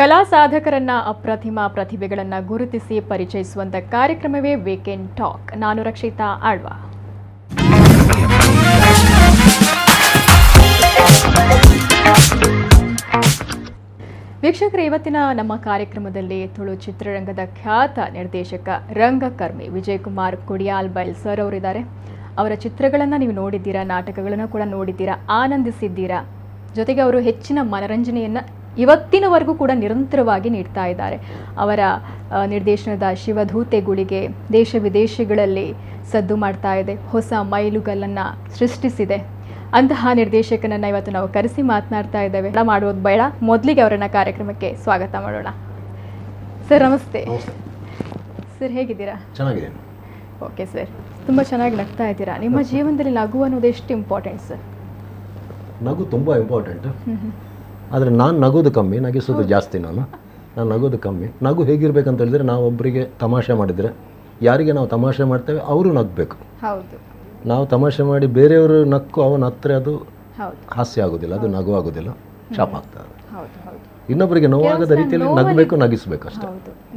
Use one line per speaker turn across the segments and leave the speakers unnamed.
ಕಲಾ ಸಾಧಕರನ್ನ ಅಪ್ರತಿಮ ಪ್ರತಿಭೆಗಳನ್ನ ಗುರುತಿಸಿ ಪರಿಚಯಿಸುವಂತ ಕಾರ್ಯಕ್ರಮವೇ ವೀಕೆಂಡ್ ಟಾಕ್. ನಾನು ರಕ್ಷಿತಾ ಆಳ್ವಾ. ವೀಕ್ಷಕರೇ, ಇವತ್ತಿನ ನಮ್ಮ ಕಾರ್ಯಕ್ರಮದಲ್ಲಿ ತುಳು ಚಿತ್ರರಂಗದ ಖ್ಯಾತ ನಿರ್ದೇಶಕ ರಂಗಕರ್ಮಿ ವಿಜಯಕುಮಾರ್ ಕೊಡಿಯಾಲ್ಬೈಲ್ ಸರ್ ಅವರಿದ್ದಾರೆ. ಅವರ ಚಿತ್ರಗಳನ್ನು ನೀವು ನೋಡಿದ್ದೀರಾ, ನಾಟಕಗಳನ್ನು ಕೂಡ ನೋಡಿದ್ದೀರಾ, ಆನಂದಿಸಿದ್ದೀರಾ. ಜೊತೆಗೆ ಅವರು ಹೆಚ್ಚಿನ ಮನರಂಜನೆಯನ್ನು ಇವತ್ತಿನವರೆಗೂ ಕೂಡ ನಿರಂತರವಾಗಿ ನೀಡ್ತಾ ಇದ್ದಾರೆ. ಅವರ ನಿರ್ದೇಶನದ ಶಿವಧೂತೆ ಗುಳಿಗೆ ದೇಶ ವಿದೇಶಗಳಲ್ಲಿ ಸದ್ದು ಮಾಡ್ತಾ ಇದೆ, ಹೊಸ ಮೈಲುಗಲ್ಲನ್ನು ಸೃಷ್ಟಿಸಿದೆ. ಅಂತಹ ನಿರ್ದೇಶಕನನ್ನು ಇವತ್ತು ನಾವು ಕರೆಸಿ ಮಾತನಾಡ್ತಾ ಇದ್ದೇವೆ. ಮಾಡೋದು ಬೇಡ, ಮೊದಲಿಗೆ ಅವರನ್ನ ಕಾರ್ಯಕ್ರಮಕ್ಕೆ ಸ್ವಾಗತ ಮಾಡೋಣ. ಸರ್ ನಮಸ್ತೆ. ಸರ್ ಹೇಗಿದ್ದೀರಾ?
ಚೆನ್ನಾಗಿದ್ದೀನಿ.
ಓಕೆ ಸರ್, ತುಂಬ ಚೆನ್ನಾಗಿ ನಗ್ತಾ ಇದ್ದೀರಾ. ನಿಮ್ಮ ಜೀವನದಲ್ಲಿ ನಗು ಅನ್ನೋದು ಎಷ್ಟು ಇಂಪಾರ್ಟೆಂಟ್ ಸರ್?
ನಗು ತುಂಬ ಇಂಪಾರ್ಟೆಂಟ್. ಆದರೆ ನಾನು ನಗೋದು ಕಮ್ಮಿ, ನಗಿಸೋದು ಜಾಸ್ತಿ. ನಾನು ನಗೋದು ಕಮ್ಮಿ. ನಗು ಹೇಗಿರ್ಬೇಕಂತ ಹೇಳಿದ್ರೆ, ನಾವು ಒಬ್ಬರಿಗೆ ತಮಾಷೆ ಮಾಡಿದರೆ, ಯಾರಿಗೆ ನಾವು ತಮಾಷೆ ಮಾಡ್ತೇವೆ ಅವರು ನಗಬೇಕು.
ಹೌದು.
ನಾವು ತಮಾಷೆ ಮಾಡಿ ಬೇರೆಯವರು ನಕ್ಕು ಅವನ ಹತ್ರ ಅದು ಹಾಸ್ಯ ಆಗೋದಿಲ್ಲ, ಅದು ನಗು ಆಗೋದಿಲ್ಲ, ಶಾಪ್ ಆಗ್ತದೆ. ಇನ್ನೊಬ್ಬರಿಗೆ ನೋವಾಗದ ರೀತಿಯಲ್ಲಿ ನಗಬೇಕು, ನಗಿಸ್ಬೇಕು ಅಷ್ಟೇ.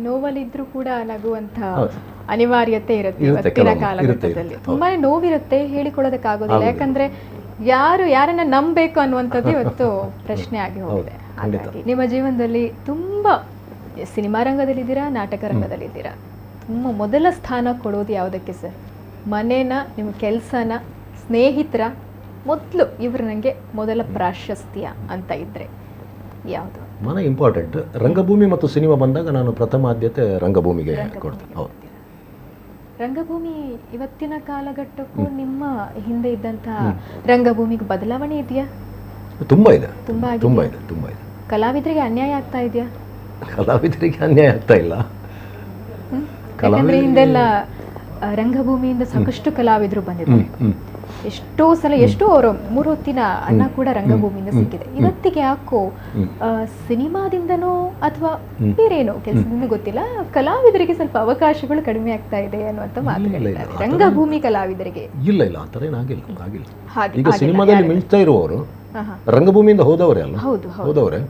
ನೋವಲ್ಲಿದ್ರೂ ಕೂಡ ನಗುವಂತ ಅನಿವಾರ್ಯತೆ ಇರುತ್ತೆ ಇವತ್ತಿನ ಕಾಲಘಟ್ಟದಲ್ಲಿ. ತುಂಬಾ ನೋವಿರುತ್ತೆ, ಹೇಳಿಕೊಳ್ಳೋದಕ್ಕಾಗೋದಿಲ್ಲ. ಯಾಕಂದ್ರೆ ಯಾರನ್ನ ನಂಬಬೇಕು ಅನ್ನುವಂಥದ್ದು ಇವತ್ತು ಪ್ರಶ್ನೆ ಆಗಿ ಹೋಗಿದೆ. ಹಾಗಾಗಿ ನಿಮ್ಮ ಜೀವನದಲ್ಲಿ ತುಂಬಾ ಸಿನಿಮಾ ರಂಗದಲ್ಲಿದ್ದೀರಾ, ನಾಟಕ ರಂಗದಲ್ಲಿದ್ದೀರಾ. ತುಂಬ ಮೊದಲ ಸ್ಥಾನ ಕೊಡೋದು ಯಾವುದಕ್ಕೆ ಸರ್? ಮನೇನ, ನಿಮ್ಮ ಕೆಲಸನ, ಸ್ನೇಹಿತರ, ಮೊದಲು ಇವರು ನನಗೆ ಮೊದಲ ಪ್ರಾಶಸ್ತ್ಯ ಅಂತ ಇದ್ರೆ ಯಾವುದು?
ಮನೆ ಇಂಪಾರ್ಟೆಂಟ್. ರಂಗಭೂಮಿ ಮತ್ತು ಸಿನಿಮಾ ಬಂದಾಗ ನಾನು ಪ್ರಥಮ ಆದ್ಯತೆ ರಂಗಭೂಮಿಗೆ ಕೊಡ್ತೇನೆ. ಹೌದು.
ರಂಗಭೂಮಿ ಇವತ್ತಿನ ಕಾಲಘಟ್ಟಕ್ಕೂ ನಿಮ್ಮ ಹಿಂದೆ ಇದ್ದಂತಹ ರಂಗಭೂಮಿಗೆ ಬದಲಾವಣೆ ಇದೆಯಾ?
ತುಂಬಾ ಇದೆ.
ತುಂಬಾ
ಇದೆ.
ಕಲಾವಿದರಿಗೆ ಅನ್ಯಾಯ ಆಗ್ತಾ ಇದೆಯಾ?
ಕಲಾವಿದರಿಗೆ ಅನ್ಯಾಯ ಆಗ್ತಾ ಇಲ್ಲ.
ಯಾಕಂದ್ರೆ ಹಿಂದೆಲ್ಲ ರಂಗಭೂಮಿಯಿಂದ ಸಾಕಷ್ಟು ಕಲಾವಿದರು ಬಂದಿದ್ದಾರೆ. ಎಷ್ಟೋ ಸಲ ಅವರು 3 ಹೊತ್ತಿನ ಅನ್ನ ಕೂಡ ರಂಗಭೂಮಿಯಿಂದ ಸಿಕ್ಕಿದೆ. ಇವತ್ತಿಗೆ ಯಾಕೋ ಸಿನಿಮಾದಿಂದನೋ ಅಥವಾ ಬೇರೇನೋ ಕೆಲಸದಿಂದ ಗೊತ್ತಿಲ್ಲ, ಕಲಾವಿದರಿಗೆ ಸ್ವಲ್ಪ ಅವಕಾಶಗಳು ಕಡಿಮೆ ಆಗ್ತಾ ಇದೆ ಅನ್ನುವಂತ ಮಾತುಗಳಿದ್ದಾರೆ. ರಂಗಭೂಮಿ ಕಲಾವಿದರಿಗೆ
ಇಲ್ಲ ಆ ಥರ ಏನಾಗಿಲ್ಲ. ಈಗ ಸಿನಿಮಾದಲ್ಲಿ ಮಿಂಚ್ತಾ ಇರುವವರು ರಂಗಭೂಮಿಯಿಂದ ಹೋದವರೇ ಅಲ್ಲ. ಹೋದವರೇ.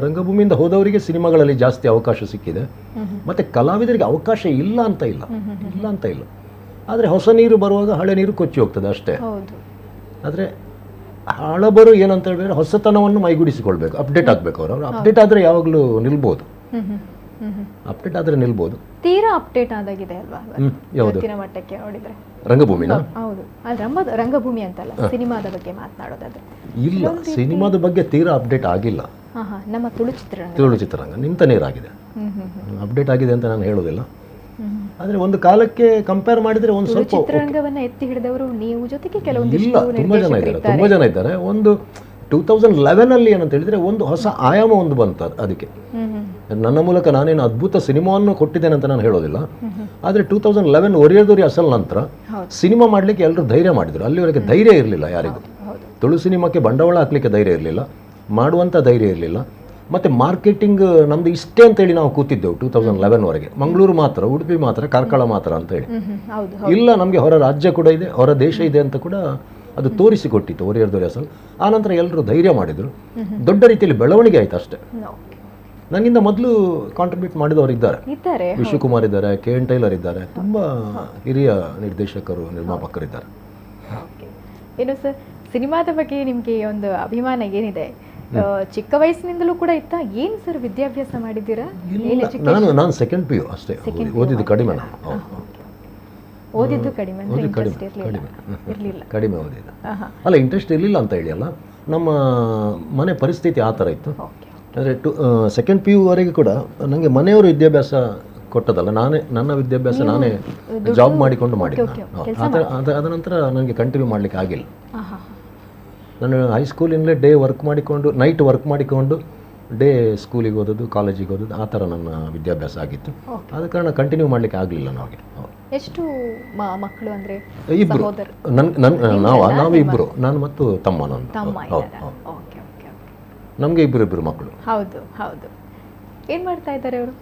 ರಂಗಭೂಮಿಯಿಂದ ಹೋದವರಿಗೆ ಸಿನಿಮಾಗಳಲ್ಲಿ ಜಾಸ್ತಿ ಅವಕಾಶ ಸಿಕ್ಕಿದೆ. ಮತ್ತೆ ಕಲಾವಿದರಿಗೆ ಅವಕಾಶ ಇಲ್ಲ ಅಂತ ಇಲ್ಲ. ಆದರೆ ಹೊಸ ನೀರು ಬರುವಾಗ ಹಳೆ ನೀರು ಕೊಚ್ಚಿ ಹೋಗ್ತದೆ ಅಷ್ಟೇ. ಆದರೆ ಹಳಬರು ಏನಂತ ಹೇಳಿದ್ರೆ ಹೊಸತನವನ್ನು ಮೈಗೂಡಿಸಿಕೊಳ್ಬೇಕು, ಅಪ್ಡೇಟ್ ಆಗಬೇಕು. ಅವರು ಅಪ್ಡೇಟ್ ಆದರೆ ಯಾವಾಗಲೂ ನಿಲ್ಬೋದು.
ತೀರಾ ಅಪ್ಡೇಟ್ ಆದಾಗಿದೆ ಅಲ್ವಾ
ಯಾವುದು
ಮಟ್ಟಕ್ಕೆ ನೋಡಿದ್ರೆ?
ರಂಗಭೂಮಿನ?
ಹೌದು. ರಂಗಭೂಮಿ ಅಂತಲ್ಲ, ಸಿನಿಮಾದ ಬಗ್ಗೆ ಮಾತನಾಡೋದಾದ್ರೆ
ಇಲ್ಲ, ಸಿನಿಮಾದ ಬಗ್ಗೆ ತೀರಾ ಅಪ್ಡೇಟ್ ಆಗಿಲ್ಲ.
ನಮ್ಮ ತುಳು ಚಿತ್ರರಂಗ
ನಿಂತ ನೀರಾಗಿದೆ. ಅಪ್ಡೇಟ್ ಆಗಿದೆ ಅಂತ ನಾನು ಹೇಳೋದಿಲ್ಲ. ಆದರೆ ಒಂದು ಕಾಲಕ್ಕೆ ಕಂಪೇರ್ ಮಾಡಿದ್ರೆ ಒಂದು ಸ್ವಲ್ಪ
ಚಿತ್ರರಂಗವನ್ನ ಎತ್ತಿ ಹಿಡಿದವರು ನೀವು, ಜೊತೆಗೆ ಕೆಲವೊಂದಿಷ್ಟು
ಇಲ್ಲ, ತುಂಬಾ ಜನ ಇದ್ದಾರೆ. ಒಂದು 2011 ಅಲ್ಲಿ ಏನಂತ ಹೇಳಿದ್ರೆ ಒಂದು ಹೊಸ ಆಯಾಮ ಒಂದು ಬಂತು. ಅದಕ್ಕೆ ನನ್ನ ಮೂಲಕ ನಾನೇನು ಅದ್ಭುತ ಸಿನಿಮಾವನ್ನು ಕೊಟ್ಟಿದ್ದೇನೆ ಅಂತ ನಾನು ಹೇಳೋದಿಲ್ಲ. ಆದರೆ 2011 ಒರಿಯದೋರಿ ಅಸಲ್ ನಂತರ ಸಿನಿಮಾ ಮಾಡಲಿಕ್ಕೆ ಎಲ್ಲರೂ ಧೈರ್ಯ ಮಾಡಿದ್ರು. ಅಲ್ಲಿವರೆಗೆ ಧೈರ್ಯ ಇರಲಿಲ್ಲ ಯಾರಿಗೂ. ತುಳು ಸಿನಿಮಾಕ್ಕೆ ಬಂಡವಾಳ ಹಾಕ್ಲಿಕ್ಕೆ ಧೈರ್ಯ ಇರಲಿಲ್ಲ, ಮಾಡುವಂಥ ಧೈರ್ಯ ಇರಲಿಲ್ಲ. ಮತ್ತು ಮಾರ್ಕೆಟಿಂಗ್ ನಮ್ದು ಇಷ್ಟೇ ಅಂತೇಳಿ ನಾವು ಕೂತಿದ್ದೆವು 2011 ವರೆಗೆ. ಮಂಗಳೂರು ಮಾತ್ರ, ಉಡುಪಿ ಮಾತ್ರ, ಕಾರ್ಕಳ ಮಾತ್ರ ಅಂತ ಹೇಳಿ. ಇಲ್ಲ, ನಮಗೆ ಹೊರ ರಾಜ್ಯ ಕೂಡ ಇದೆ, ಹೊರ ದೇಶ ಇದೆ ಅಂತ ಕೂಡ ಅದು ತೋರಿಸಿಕೊಟ್ಟಿತ್ತು ಒರಿಯರ್ದೋರಿ ಅಸಲ್. ಆನಂತರ ಎಲ್ಲರೂ ಧೈರ್ಯ ಮಾಡಿದರು, ದೊಡ್ಡ ರೀತಿಯಲ್ಲಿ ಬೆಳವಣಿಗೆ ಆಯಿತು ಅಷ್ಟೇ. ನನಗಿಂತ ಮೊದಲು ಕಾಂಟ್ರಿಬ್ಯೂಟ್ ಮಾಡಿದವರು ಇದ್ದಾರೆ. ವಿಶ್ವಕುಮಾರ್ ಇದ್ದಾರೆ, KN ಟೈಲರ್ ಇದ್ದಾರೆ, ತುಂಬ ಹಿರಿಯ ನಿರ್ದೇಶಕರು, ನಿರ್ಮಾಪಕರಿದ್ದಾರೆ.
ಏನು ಸರ್, ಸಿನಿಮಾದ ಬಗ್ಗೆ ನಿಮಗೆ ಒಂದು ಅಭಿಮಾನ ಏನಿದೆ? ಚಿಕ್ಕ ವಯಸ್ಸಿನಿಂದಲೂ ಕೂಡ ಇತ್ತ? ಏನು ಸರ್ ವಿದ್ಯಾಭ್ಯಾಸ ಮಾಡಿದ್ದೀರಾ?
ನಾನು ಸೆಕೆಂಡ್ PU ಅಷ್ಟೇ ಓದಿದ್ದು. ಕಡಿಮೆ.
ಓದಿದ್ದು ಕಡಿಮೆ
ಓದಿದ್ದು. ಅಲ್ಲ, ಇಂಟ್ರೆಸ್ಟ್ ಇರಲಿಲ್ಲ ಅಂತ ಹೇಳಿ ಅಲ್ಲ, ನಮ್ಮ ಮನೆ ಪರಿಸ್ಥಿತಿ ಆ ಥರ ಇತ್ತು. ಅಂದರೆ ಸೆಕೆಂಡ್ PU ವರೆಗೆ ಕೂಡ ನನಗೆ ಮನೆಯವರು ವಿದ್ಯಾಭ್ಯಾಸ ಕೊಟ್ಟದಲ್ಲ, ನನ್ನ ವಿದ್ಯಾಭ್ಯಾಸ ನಾನೇ ಜಾಬ್ ಮಾಡಿಕೊಂಡು ಮಾಡಿದ್ದೆ. ಅದ ನಂತರ ನನಗೆ ಕಂಟಿನ್ಯೂ ಮಾಡಲಿಕ್ಕೆ ಆಗಿಲ್ಲ. ನಾನು ಹೈಸ್ಕೂಲಿಂದಲೇ ಡೇ ವರ್ಕ್ ಮಾಡಿಕೊಂಡು, ನೈಟ್ ವರ್ಕ್ ಮಾಡಿಕೊಂಡು ಡೇ ಸ್ಕೂಲಿಗೆ ಓದೋದು, ಕಾಲೇಜಿಗೆ ಓದೋದು, ಆ ಥರ ನನ್ನ ವಿದ್ಯಾಭ್ಯಾಸ ಆಗಿತ್ತು. ಆದ ಕಾರಣ ಕಂಟಿನ್ಯೂ ಮಾಡಲಿಕ್ಕೆ ಆಗಲಿಲ್ಲ ನಮಗೆ.
ಎಷ್ಟು ಮಕ್ಕಳು ಅಂದರೆ?
ಇಬ್ಬರು. ನಾವು ಇಬ್ಬರು, ನಾನು ಮತ್ತು ತಮ್ಮ. ನಮಗೆ ಇಬ್ಬರು ಮಕ್ಕಳು.
ಹೌದು. ಏನು ಮಾಡ್ತಾ ಇದ್ದಾರೆ ಅವರು?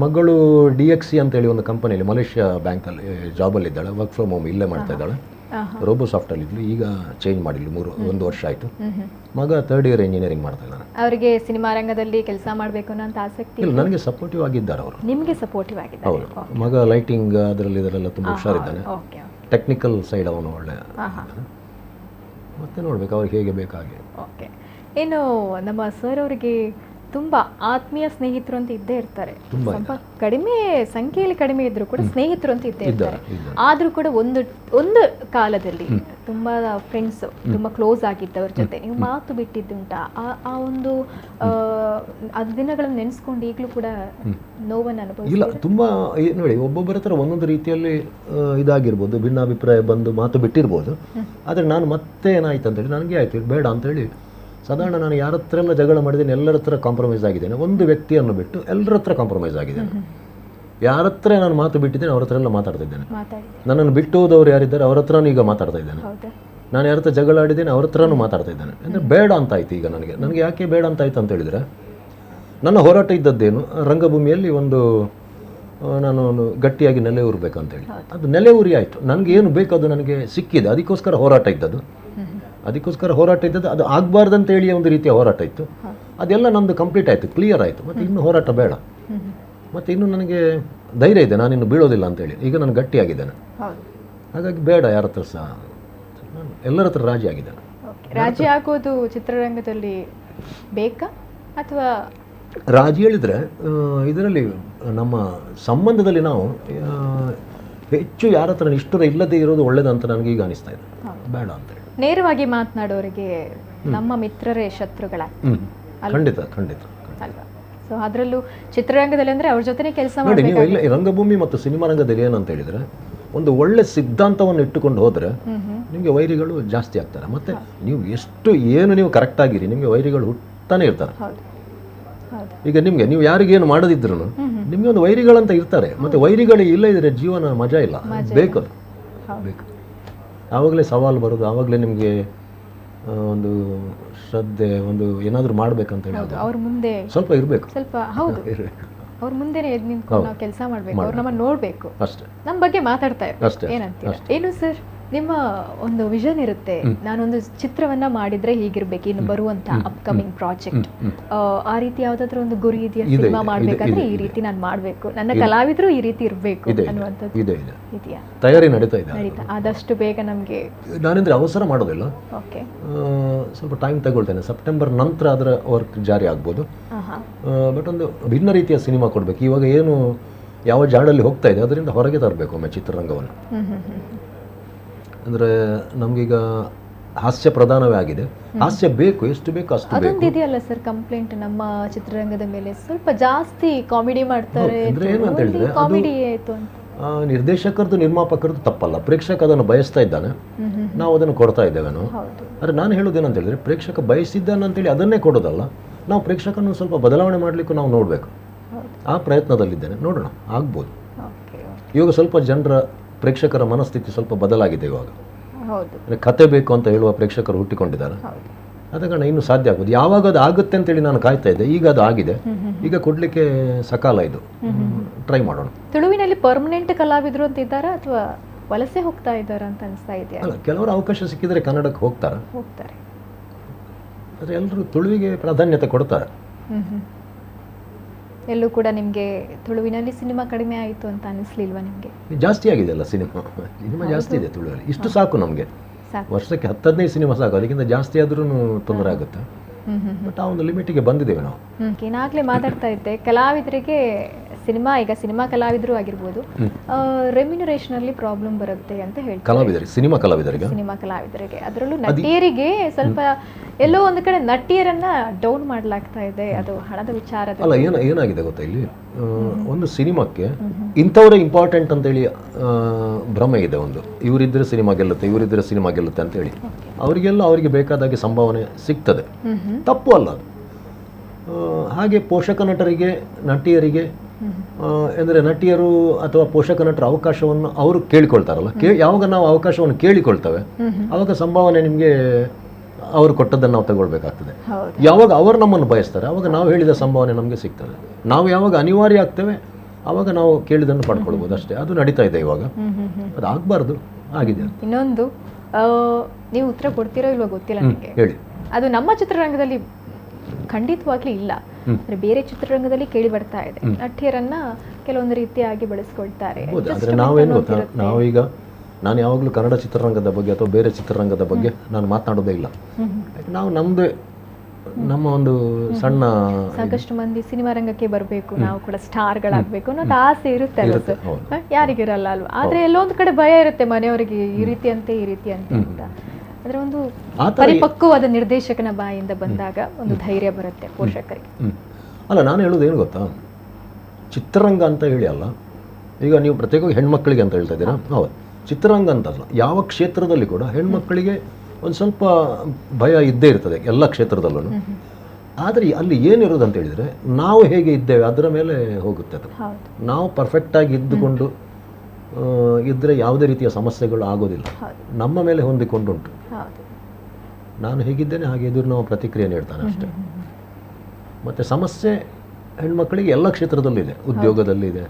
ಮಗಳು DXC ಅಂತೇಳಿ ಒಂದು ಕಂಪನಿಯಲ್ಲಿ, ಮಲೇಷ್ಯಾ ಬ್ಯಾಂಕಲ್ಲಿ ಜಾಬಲ್ಲಿದ್ದಾಳೆ. ವರ್ಕ್ ಫ್ರಮ್ ಹೋಮ್ ಇಲ್ಲೇ ಮಾಡ್ತಾ ಇದ್ದಾಳೆ. ರೋಬೋಸಾಫ್ಟಲ್ಲಿ ಇದ್ಲು, ಈಗ ಚೇಂಜ್ ಮಾಡಿಲ್ಲ, 1 ವರ್ಷ ಆಯಿತು. ಮಗ 3rd ಇಯರ್ ಇಂಜಿನಿಯರಿಂಗ್ ಮಾಡ್ತಾ ಇದ್ದಾನೆ.
ಅವರಿಗೆ ಸಿನಿಮಾ ರಂಗದಲ್ಲಿ ಕೆಲಸ ಮಾಡಬೇಕು ಅನ್ನೋ ಆಸಕ್ತಿ
ಇಲ್ಲ, ನನಗೆ ಸಪೋರ್ಟಿವ್ ಆಗಿದ್ದಾರೆ ಅವರು.
ನಿಮಗೆ ಸಪೋರ್ಟಿವ್ ಆಗಿದ್ದಾರೆ?
ಹೌದು, ಮಗ ಲೈಟಿಂಗ್ ಇದರಲ್ಲೆಲ್ಲ ತುಂಬ ಹುಷಾರಿದ್ದಾನೆ. ಟೆಕ್ನಿಕಲ್ ಸೈಡ್ ಅವನು ಒಳ್ಳೆ. ಮತ್ತೆ ನೋಡ್ಬೇಕು ಅವ್ರಿಗೆ ಹೇಗೆ ಬೇಕಾಗಿ.
ಓಕೆ. ಏನು ನಮ್ಮ ಸರ್ ಅವರಿಗೆ ತುಂಬ ಆತ್ಮೀಯ ಸ್ನೇಹಿತರು ಅಂತ ಇದ್ದೇ ಇರ್ತಾರೆ. ಸ್ವಲ್ಪ ಕಡಿಮೆ ಸಂಖ್ಯೆಯಲ್ಲಿ ಕಡಿಮೆ ಇದ್ರು ಕೂಡ ಸ್ನೇಹಿತರು ಅಂತ ಇದ್ದೇ ಇರ್ತಾರೆ. ಆದ್ರೂ ಕೂಡ ಒಂದು ಕಾಲದಲ್ಲಿ ತುಂಬಾ ಫ್ರೆಂಡ್ಸ್ ತುಂಬಾ ಕ್ಲೋಸ್ ಆಗಿದ್ದವ್ರ ಜೊತೆ ನೀವು ಮಾತು ಬಿಟ್ಟಿದ್ದುಂಟಾ? ಆ ಒಂದು ದಿನಗಳನ್ನು ನೆನೆಸ್ಕೊಂಡು ಈಗಲೂ ಕೂಡ ನೋವನ್ನು ಅನುಭವಿಸಿ?
ಇಲ್ಲ, ತುಂಬಾ ನೋಡಿ, ಒಬ್ಬೊಬ್ಬರ ಹತ್ರ ಒಂದೊಂದು ರೀತಿಯಲ್ಲಿ ಇದಾಗಿರ್ಬೋದು, ಭಿನ್ನಾಭಿಪ್ರಾಯ ಬಂದು ಮಾತು ಬಿಟ್ಟಿರ್ಬೋದು. ಆದರೆ ನಾನು ಮತ್ತೆ ಏನಾಯ್ತು ಅಂತೇಳಿ ನನಗೆ ಆಯ್ತು ಬೇಡ ಅಂತೇಳಿ ಸಾಧಾರಣ ನಾನು ಯಾರ ಹತ್ರ ಎಲ್ಲ ಜಗಳ ಮಾಡಿದ್ದೇನೆ, ಎಲ್ಲರ ಹತ್ರ ಕಾಂಪ್ರಮೈಸ್ ಆಗಿದ್ದೇನೆ. ಒಂದು ವ್ಯಕ್ತಿಯನ್ನು ಬಿಟ್ಟು ಎಲ್ಲರ ಹತ್ರ ಕಾಂಪ್ರಮೈಸ್ ಆಗಿದ್ದೇನೆ. ಯಾರ ಹತ್ರ ನಾನು ಮಾತು ಬಿಟ್ಟಿದ್ದೇನೆ ಅವ್ರ ಹತ್ರ ಎಲ್ಲ ಮಾತಾಡ್ತಾ ಇದ್ದೇನೆ. ನನ್ನನ್ನು ಬಿಟ್ಟು ಹೋದವ್ರು ಯಾರಿದ್ದಾರೆ ಅವ್ರ ಹತ್ರನೂ ಈಗ ಮಾತಾಡ್ತಾ ಇದ್ದೇನೆ. ನಾನು ಯಾರ ಹತ್ರ ಜಗಳ ಆಡಿದ್ದೇನೆ ಅವ್ರ ಹತ್ರನೂ ಮಾತಾಡ್ತಾ ಇದ್ದೇನೆ. ಅಂದರೆ ಬೇಡ ಅಂತ ಆಯ್ತು ಈಗ ನನಗೆ ಯಾಕೆ ಬೇಡ ಅಂತ ಆಯ್ತು ಅಂತ ಹೇಳಿದರೆ, ನನ್ನ ಹೋರಾಟ ಇದ್ದದ್ದೇನು ರಂಗಭೂಮಿಯಲ್ಲಿ ನಾನು ಗಟ್ಟಿಯಾಗಿ ನೆಲೆ ಊರಬೇಕಂತೇಳಿ. ಅದು ನೆಲೆ ಊರಿ ಆಯಿತು. ನನಗೆ ಏನು ಬೇಕು ಅದು ನನಗೆ ಸಿಕ್ಕಿದೆ. ಅದಕ್ಕೋಸ್ಕರ ಹೋರಾಟ ಇದ್ದದ್ದು. ಅದು ಆಗಬಾರ್ದಂತೇಳಿ ಒಂದು ರೀತಿಯ ಹೋರಾಟ ಇತ್ತು. ಅದೆಲ್ಲ ನಮ್ಮದು ಕಂಪ್ಲೀಟ್ ಆಯಿತು, ಕ್ಲಿಯರ್ ಆಯಿತು. ಮತ್ತು ಇನ್ನು ಹೋರಾಟ ಬೇಡ. ಮತ್ತು ಇನ್ನು ನನಗೆ ಧೈರ್ಯ ಇದೆ, ನಾನಿನ್ನು ಬೀಳೋದಿಲ್ಲ ಅಂತೇಳಿ. ಈಗ ನಾನು ಗಟ್ಟಿಯಾಗಿದ್ದೇನೆ. ಹಾಗಾಗಿ ಬೇಡ ಯಾರ ಹತ್ರ ಸಹ, ನಾನು ಎಲ್ಲರ ಹತ್ರ ರಾಜಿ ಆಗಿದ್ದೇನೆ.
ರಾಜಿ ಆಗೋದು ಚಿತ್ರರಂಗದಲ್ಲಿ ಬೇಕಾ ಅಥವಾ
ರಾಜಿ ಹೇಳಿದರೆ ಇದರಲ್ಲಿ ನಮ್ಮ ಸಂಬಂಧದಲ್ಲಿ ನಾವು ಹೆಚ್ಚು ಯಾರ ಹತ್ರ ನಿಷ್ಠುರ ಇಲ್ಲದೆ ಇರೋದು ಒಳ್ಳೇದಂತ ನನಗೆ ಈಗ ಅನಿಸ್ತಾ ಇದೆ. ಬೇಡ ಅಂತೇಳಿ
ನೇರವಾಗಿ ಮಾತನಾಡೋರಿಗೆ ನಮ್ಮ ಮಿತ್ರರೇ ಶತ್ರುಗಳಾಗ್ತಾರೆ.
ಖಂಡಿತ
ಅಲ್ವಾ? ಸೊ ಅದರಲ್ಲೂ ಚಿತ್ರರಂಗದಲ್ಲಿ ಅಂದರೆ ಅವ್ರ ಜೊತೆನೇ ಕೆಲಸ
ಮಾಡಿ. ನೀವು ಇಲ್ಲ, ರಂಗಭೂಮಿ ಮತ್ತು ಸಿನಿಮಾ ರಂಗದಲ್ಲಿ ಏನಂತ ಹೇಳಿದರೆ, ಒಂದು ಒಳ್ಳೆ ಸಿದ್ಧಾಂತವನ್ನು ಇಟ್ಟುಕೊಂಡು ಹೋದರೆ ನಿಮಗೆ ವೈರಿಗಳು ಜಾಸ್ತಿ ಆಗ್ತಾರೆ. ಮತ್ತು ನೀವು ಏನು ನೀವು ಕರೆಕ್ಟ್ ಆಗಿರಿ, ನಿಮಗೆ ವೈರಿಗಳು ಹುಟ್ಟಾನೆ ಇರ್ತಾರೆ. ಈಗ ನೀವು ಯಾರಿಗೇನು ಮಾಡದಿದ್ರು ನಿಮಗೆ ಒಂದು ವೈರಿಗಳಂತ ಇರ್ತಾರೆ. ಮತ್ತು ವೈರಿಗಳು ಇಲ್ಲ ಇದ್ರೆ ಜೀವನ ಮಜಾ ಇಲ್ಲ. ಬೇಕು ಆವಾಗಲೇ ಸವಾಲು ಬರೋದು, ಆವಾಗಲೇ ನಿಮಗೆ ಒಂದು ಶ್ರದ್ಧೆ, ಒಂದು ಏನಾದರೂ ಮಾಡ್ಬೇಕಂತ ಹೇಳಿ
ಅವ್ರ ಮುಂದೆ
ಸ್ವಲ್ಪ ಇರಬೇಕು.
ಅವ್ರ ಮುಂದೆನೇ ಎದ್ದು ನಿಂತ್ಕೊಂಡು ನಾವು ಕೆಲಸ ಮಾಡಬೇಕು, ಅವ್ರು ನಮ್ಮನ್ನು ನೋಡಬೇಕು, ಅಷ್ಟೇ, ನಮ್ಮ ಬಗ್ಗೆ ಮಾತಾಡ್ತಾ ಇರ್ತಾರೆ. ಏನಂತೀರ? ಏನು ಸರ್ ನಿಮ್ಮ ಒಂದು ವಿಷನ್ ಇರುತ್ತೆ, ನಾನೊಂದು ಚಿತ್ರವನ್ನ ಮಾಡಿದ್ರೆ ಹೀಗಿರ್ಬೇಕು, ಇನ್ನು ಬರುವಂತ ಅಪ್ಕಮಿಂಗ್ ಪ್ರಾಜೆಕ್ಟ್, ಆ ರೀತಿ ಯಾವ್ದಾದ್ರು ಒಂದು ಗುರಿ ಇದೆಯಾ? ಸಿನಿಮಾ ಮಾಡ್ಬೇಕಂದ್ರೆ ಈ ರೀತಿ ನಾನು ಮಾಡಬೇಕು, ನನ್ನ ಕಲಾವಿದರು ಈ ರೀತಿ ಇರಬೇಕು ಅನ್ನುವಂಥದ್ದು ಇದೆಯಾ?
ತಯಾರಿ ನಡೀತಾ ಇದೆ.
ಆದಷ್ಟು ಬೇಗ ನಮಗೆ,
ನಾನೆಂದ್ರೆ ಅವಸರ ಮಾಡೋದಿಲ್ಲ, ಸ್ವಲ್ಪ ಟೈಮ್ ತಗೊಳ್ತೇನೆ. ಸೆಪ್ಟೆಂಬರ್ ನಂತರ ಅದರ ವರ್ಕ್ ಜಾರಿ ಆಗ್ಬೋದು. ಬಟ್ ಒಂದು ಭಿನ್ನ ರೀತಿಯ ಸಿನಿಮಾ ಕೊಡಬೇಕು. ಇವಾಗ ಏನು ಯಾವ ಜಾಡಲ್ಲಿ ಹೋಗ್ತಾ ಇದೆ ಅದರಿಂದ ಹೊರಗೆ ತರಬೇಕು ಒಮ್ಮೆ ಚಿತ್ರರಂಗವನ್ನು. ಅಂದರೆ ನಮಗೀಗ ಹಾಸ್ಯ ಪ್ರಧಾನವೇ ಆಗಿದೆ. ಹಾಸ್ಯ ಬೇಕು, ಎಷ್ಟು ಬೇಕು ಅಷ್ಟು ಬೇಕು.
ಅದೊಂದು ಇದೆಯಲ್ಲ ಸರ್ ಕಂಪ್ಲೇಂಟ್ ನಮ್ಮ ಚಿತ್ರರಂಗದ ಮೇಲೆ, ಸ್ವಲ್ಪ ಜಾಸ್ತಿ ಕಾಮಿಡಿ ಮಾಡ್ತಾರೆ.
ಅಂದರೆ ಏನು ಅಂತ ಹೇಳಿದ್ರೆ,
ಕಾಮಿಡಿ ಆಯಿತು ಅಂತ
ನಿರ್ದೇಶಕರದ್ದು ನಿರ್ಮಾಪಕರದ್ದು ತಪ್ಪಲ್ಲ, ಪ್ರೇಕ್ಷಕ ಅದನ್ನು ಬಯಸ್ತಾ ಇದ್ದಾನೆ, ನಾವು ಅದನ್ನು ಕೊಡ್ತಾ ಇದ್ದೇವೆ. ಆದರೆ ನಾನು ಹೇಳೋದೇನಂತ ಹೇಳಿದ್ರೆ, ಪ್ರೇಕ್ಷಕ ಬಯಸಿದ್ದಾನೆ ಅಂತೇಳಿ ಅದನ್ನೇ ಕೊಡೋದಲ್ಲ, ನಾವು ಪ್ರೇಕ್ಷಕನ ಸ್ವಲ್ಪ ಬದಲಾವಣೆ ಮಾಡಲಿಕ್ಕೂ ನಾವು ನೋಡಬೇಕು. ಆ ಪ್ರಯತ್ನದಲ್ಲಿದ್ದೇನೆ, ನೋಡೋಣ, ಆಗ್ಬೋದು. ಇವಾಗ ಸ್ವಲ್ಪ ಜನರ ಪ್ರೇಕ್ಷಕರ ಮನಸ್ಥಿತಿ ಸ್ವಲ್ಪ ಬದಲಾಗಿದೆ. ಇವಾಗ ಕತೆ ಬೇಕು ಅಂತ ಹೇಳುವ ಪ್ರೇಕ್ಷಕರು ಹುಟ್ಟಿಕೊಂಡಿದ್ದಾರೆ. ಆದ ಕಾರಣ ಇನ್ನೂ ಸಾಧ್ಯ ಆಗ್ಬೋದು. ಯಾವಾಗ ಅದು ಆಗುತ್ತೆ ಅಂತೇಳಿ ನಾನು ಕಾಯ್ತಾ ಇದ್ದೆ, ಈಗ ಅದು ಆಗಿದೆ, ಈಗ ಕೊಡಲಿಕ್ಕೆ ಸಕಾಲ. ಇದು ಟ್ರೈ ಮಾಡೋಣ.
ತುಳುವಿನಲ್ಲಿ ಪರ್ಮನೆಂಟ್ ಕಲಾವಿದರು ಅಂತ ಇದ್ದಾರಾ ಅಥವಾ ವಲಸೆ ಹೋಗ್ತಾ ಇದ್ದಾರಾ ಅಂತ ಅನಿಸ್ತಾ ಇದೆಯಾ?
ಅಲ್ಲ, ಕೆಲವರು ಅವಕಾಶ ಸಿಕ್ಕಿದ್ರೆ ಕನ್ನಡಕ್ಕೆ ಹೋಗ್ತಾರೆ. ಆದರೆ ಎಲ್ಲರೂ ತುಳುವಿಗೆ ಪ್ರಾಧಾನ್ಯತೆ ಕೊಡ್ತಾರೆ.
ಎಲ್ಲೂ ಕೂಡ ನಿಮಗೆ ತುಳುವಿನಲ್ಲಿ ಸಿನಿಮಾ ಕಡಿಮೆ ಆಯಿತು ಅಂತ ಅನಿಸ್ಲಿಲ್ವಾ? ನಿಮಗೆ
ಜಾಸ್ತಿ ಆಗಿದೆ ಅಲ್ಲ, ಸಿನಿಮಾ ಜಾಸ್ತಿ ಇದೆ ತುಳುವಲ್ಲಿ. ಇಷ್ಟು ಸಾಕು ನಮಗೆ, ವರ್ಷಕ್ಕೆ 10-15 ಸಿನಿಮಾ ಸಾಕು. ಅದಕ್ಕಿಂತ ಜಾಸ್ತಿ ಆದ್ರೂ ತೊಂದರೆ ಆಗುತ್ತೆ. ಬಟ್ ಆ ಒಂದು ಲಿಮಿಟಿಗೆ ಬಂದಿದ್ದೇವೆ ನಾವು.
ಏನಾಗಲೇ ಮಾತಾಡ್ತಾ ಇದ್ದೆ, ಕಲಾವಿದರಿಗೆ ಈಗ ಸಿನಿಮಾ ಕಲಾವಿದರು ಆಗಿರ್ಬೋದು, ರೆಮ್ಯುನರೇಷನ್ ಅಲ್ಲಿ ಪ್ರಾಬ್ಲಮ್ ಬರುತ್ತೆ ಅಂತ ಹೇಳ್ತಾರೆ.
ಸಿನಿಮಾ
ಕಲಾವಿದರಿಗೆ ಅದರಲ್ಲೂ ನಟಿಯರಿಗೆ ಸ್ವಲ್ಪ ಎಲ್ಲೋ ಒಂದು ಕಡೆ ನಟಿಯರನ್ನ ಡೌನ್ ಮಾಡಲಾಗ್ತಾ ಇದೆ. ಅದು ಹಣದ ವಿಚಾರ
ಅಲ್ಲ, ಏನಾಗಿದೆ ಗೊತ್ತಾ, ಇಲ್ಲಿ ಒಂದು ಸಿನಿಮಾಕ್ಕೆ ಇಂಥವರೇ ಇಂಪಾರ್ಟೆಂಟ್ ಅಂತೇಳಿ ಭ್ರಮೆ ಇದೆ. ಒಂದು ಇವರಿದ್ರೆ ಸಿನಿಮಾ ಗೆಲ್ಲುತ್ತೆ ಅಂತೇಳಿ ಅವರಿಗೆ ಬೇಕಾದಾಗೆ ಸಂಭಾವನೆ ಸಿಗ್ತದೆ, ತಪ್ಪು ಅಲ್ಲ ಅದು. ಹಾಗೆ ಪೋಷಕ ನಟರಿಗೆ, ನಟಿಯರಿಗೆ ಅಂದರೆ ನಟಿಯರು ಅಥವಾ ಪೋಷಕ ನಟರ ಅವಕಾಶವನ್ನು ಅವರು ಕೇಳಿಕೊಳ್ತಾರಲ್ಲ, ಯಾವಾಗ ನಾವು ಅವಕಾಶವನ್ನು ಕೇಳಿಕೊಳ್ತೇವೆ ಆವಾಗ ಸಂಭಾವನೆ ನಿಮಗೆ ಅವರು ಕೊಟ್ಟದ್ದನ್ನು ನಾವು ತಗೊಳ್ಬೇಕಾಗ್ತದೆ. ಯಾವಾಗ ಅವರು ನಮ್ಮನ್ನು ಬಯಸ್ತಾರೆ ಆವಾಗ ನಾವು ಹೇಳಿದ ಸಂಭಾವನೆ ನಮಗೆ ಸಿಗ್ತದೆ. ನಾವು ಯಾವಾಗ ಅನಿವಾರ್ಯ ಆಗ್ತೇವೆ ಆವಾಗ ನಾವು ಕೇಳಿದನ್ನು ಪಡ್ಕೊಳ್ಬೋದು ಅಷ್ಟೇ. ಅದು ನಡೀತಾ ಇದೆ ಇವಾಗ, ಅದು ಆಗಬಾರ್ದು. ಆಗಿದೆ.
ಇನ್ನೊಂದು ನೀವು ಉತ್ತರ ಕೊಡ್ತೀರೋ ಇಲ್ವೋ ಗೊತ್ತಿಲ್ಲ ನನಗೆ,
ಹೇಳಿ.
ಅದು ನಮ್ಮ ಚಿತ್ರರಂಗದಲ್ಲಿ ಖಂಡಿತವಾಗ್ಲೂ ಇಲ್ಲ, ಅಂದ್ರೆ ಬೇರೆ ಚಿತ್ರರಂಗದಲ್ಲಿ ಕೇಳಿ ಬರ್ತಾ ಇದೆ. ನಟಿಯರನ್ನ ಕೆಲವೊಂದು ರೀತಿಯಾಗಿ ಬಳಸ್ಕೊಳ್ತಾರೆ.
ಆದರೆ ನಾವೇನು ಗೊತ್ತಾ, ನಾವೀಗ ನಾನು ಯಾವಾಗಲೂ ಕನ್ನಡ ಚಿತ್ರರಂಗದ ಬಗ್ಗೆ ಅಥವಾ ಬೇರೆ ಚಿತ್ರರಂಗದ ಬಗ್ಗೆ ನಾನು ಮಾತನಾಡೋದೇ ಇಲ್ಲ. ನಾವು ನಮ್ಮದೇ ನಮ್ಮ ಒಂದು ಸಣ್ಣ
ಸಾಕಷ್ಟು ಮಂದಿ ಸಿನಿಮಾ ರಂಗಕ್ಕೆ ಬರಬೇಕು, ನಾವು ಕೂಡ ಸ್ಟಾರ್ಗಳಾಗಬೇಕು ಅನ್ನೋದು ಆಸೆ ಇರುತ್ತೆ ಅಲ್ವಾ ಸರ್? ಯಾರಿಗಿರಲ್ಲ ಅಲ್ವಾ? ಆದ್ರೆ ಎಲ್ಲೊಂದು ಕಡೆ ಭಯ ಇರುತ್ತೆ ಮನೆಯವರಿಗೆ, ಈ ರೀತಿ ಅಂತೆ ಅಂತ. ಅಂದ್ರೆ ಒಂದು ಪರಿಪಕ್ವವಾದ ನಿರ್ದೇಶಕನ ಬಾಯಿಂದ ಬಂದಾಗ ಒಂದು ಧೈರ್ಯ ಬರುತ್ತೆ ಪೋಷಕರಿಗೆ.
ಅಲ್ಲ, ನಾನು ಹೇಳೋದು ಏನು ಗೊತ್ತಾ, ಚಿತ್ರರಂಗ ಅಂತ ಹೇಳಿ ಅಲ್ಲ, ಈಗ ನೀವು ಪ್ರತ್ಯೇಕವಾಗಿ ಹೆಣ್ಮಕ್ಳಿಗೆ ಅಂತ ಹೇಳ್ತಾ ಇದ್ದೀರಾ. ಹೌದು, ಚಿತ್ರರಂಗ ಅಂತಲ್ಲ, ಯಾವ ಕ್ಷೇತ್ರದಲ್ಲಿ ಕೂಡ ಹೆಣ್ಮಕ್ಳಿಗೆ ಒಂದು ಸ್ವಲ್ಪ ಭಯ ಇದ್ದೇ ಇರ್ತದೆ, ಎಲ್ಲ ಕ್ಷೇತ್ರದಲ್ಲೂ. ಆದರೆ ಅಲ್ಲಿ ಏನಿರೋದು ಅಂತ ಹೇಳಿದರೆ, ನಾವು ಹೇಗೆ ಇದ್ದೇವೆ ಅದರ ಮೇಲೆ ಹೋಗುತ್ತೆ ಅದು. ನಾವು ಪರ್ಫೆಕ್ಟಾಗಿ ಇದ್ದುಕೊಂಡು ಇದ್ದರೆ ಯಾವುದೇ ರೀತಿಯ ಸಮಸ್ಯೆಗಳು ಆಗೋದಿಲ್ಲ, ನಮ್ಮ ಮೇಲೆ ಹೊಂದಿಕೊಂಡುಂಟು. ನಾನು ಹೇಗಿದ್ದೇನೆ ಹಾಗೆ ಎದುರು ನಾವು ಪ್ರತಿಕ್ರಿಯೆ ನೀಡ್ತಾನೆ ಅಷ್ಟೇ. ಮತ್ತು ಸಮಸ್ಯೆ ಹೆಣ್ಮಕ್ಳಿಗೆ ಎಲ್ಲ ಕ್ಷೇತ್ರದಲ್ಲೂ ಇದೆ, ಉದ್ಯೋಗದಲ್ಲಿ ಇದೆ,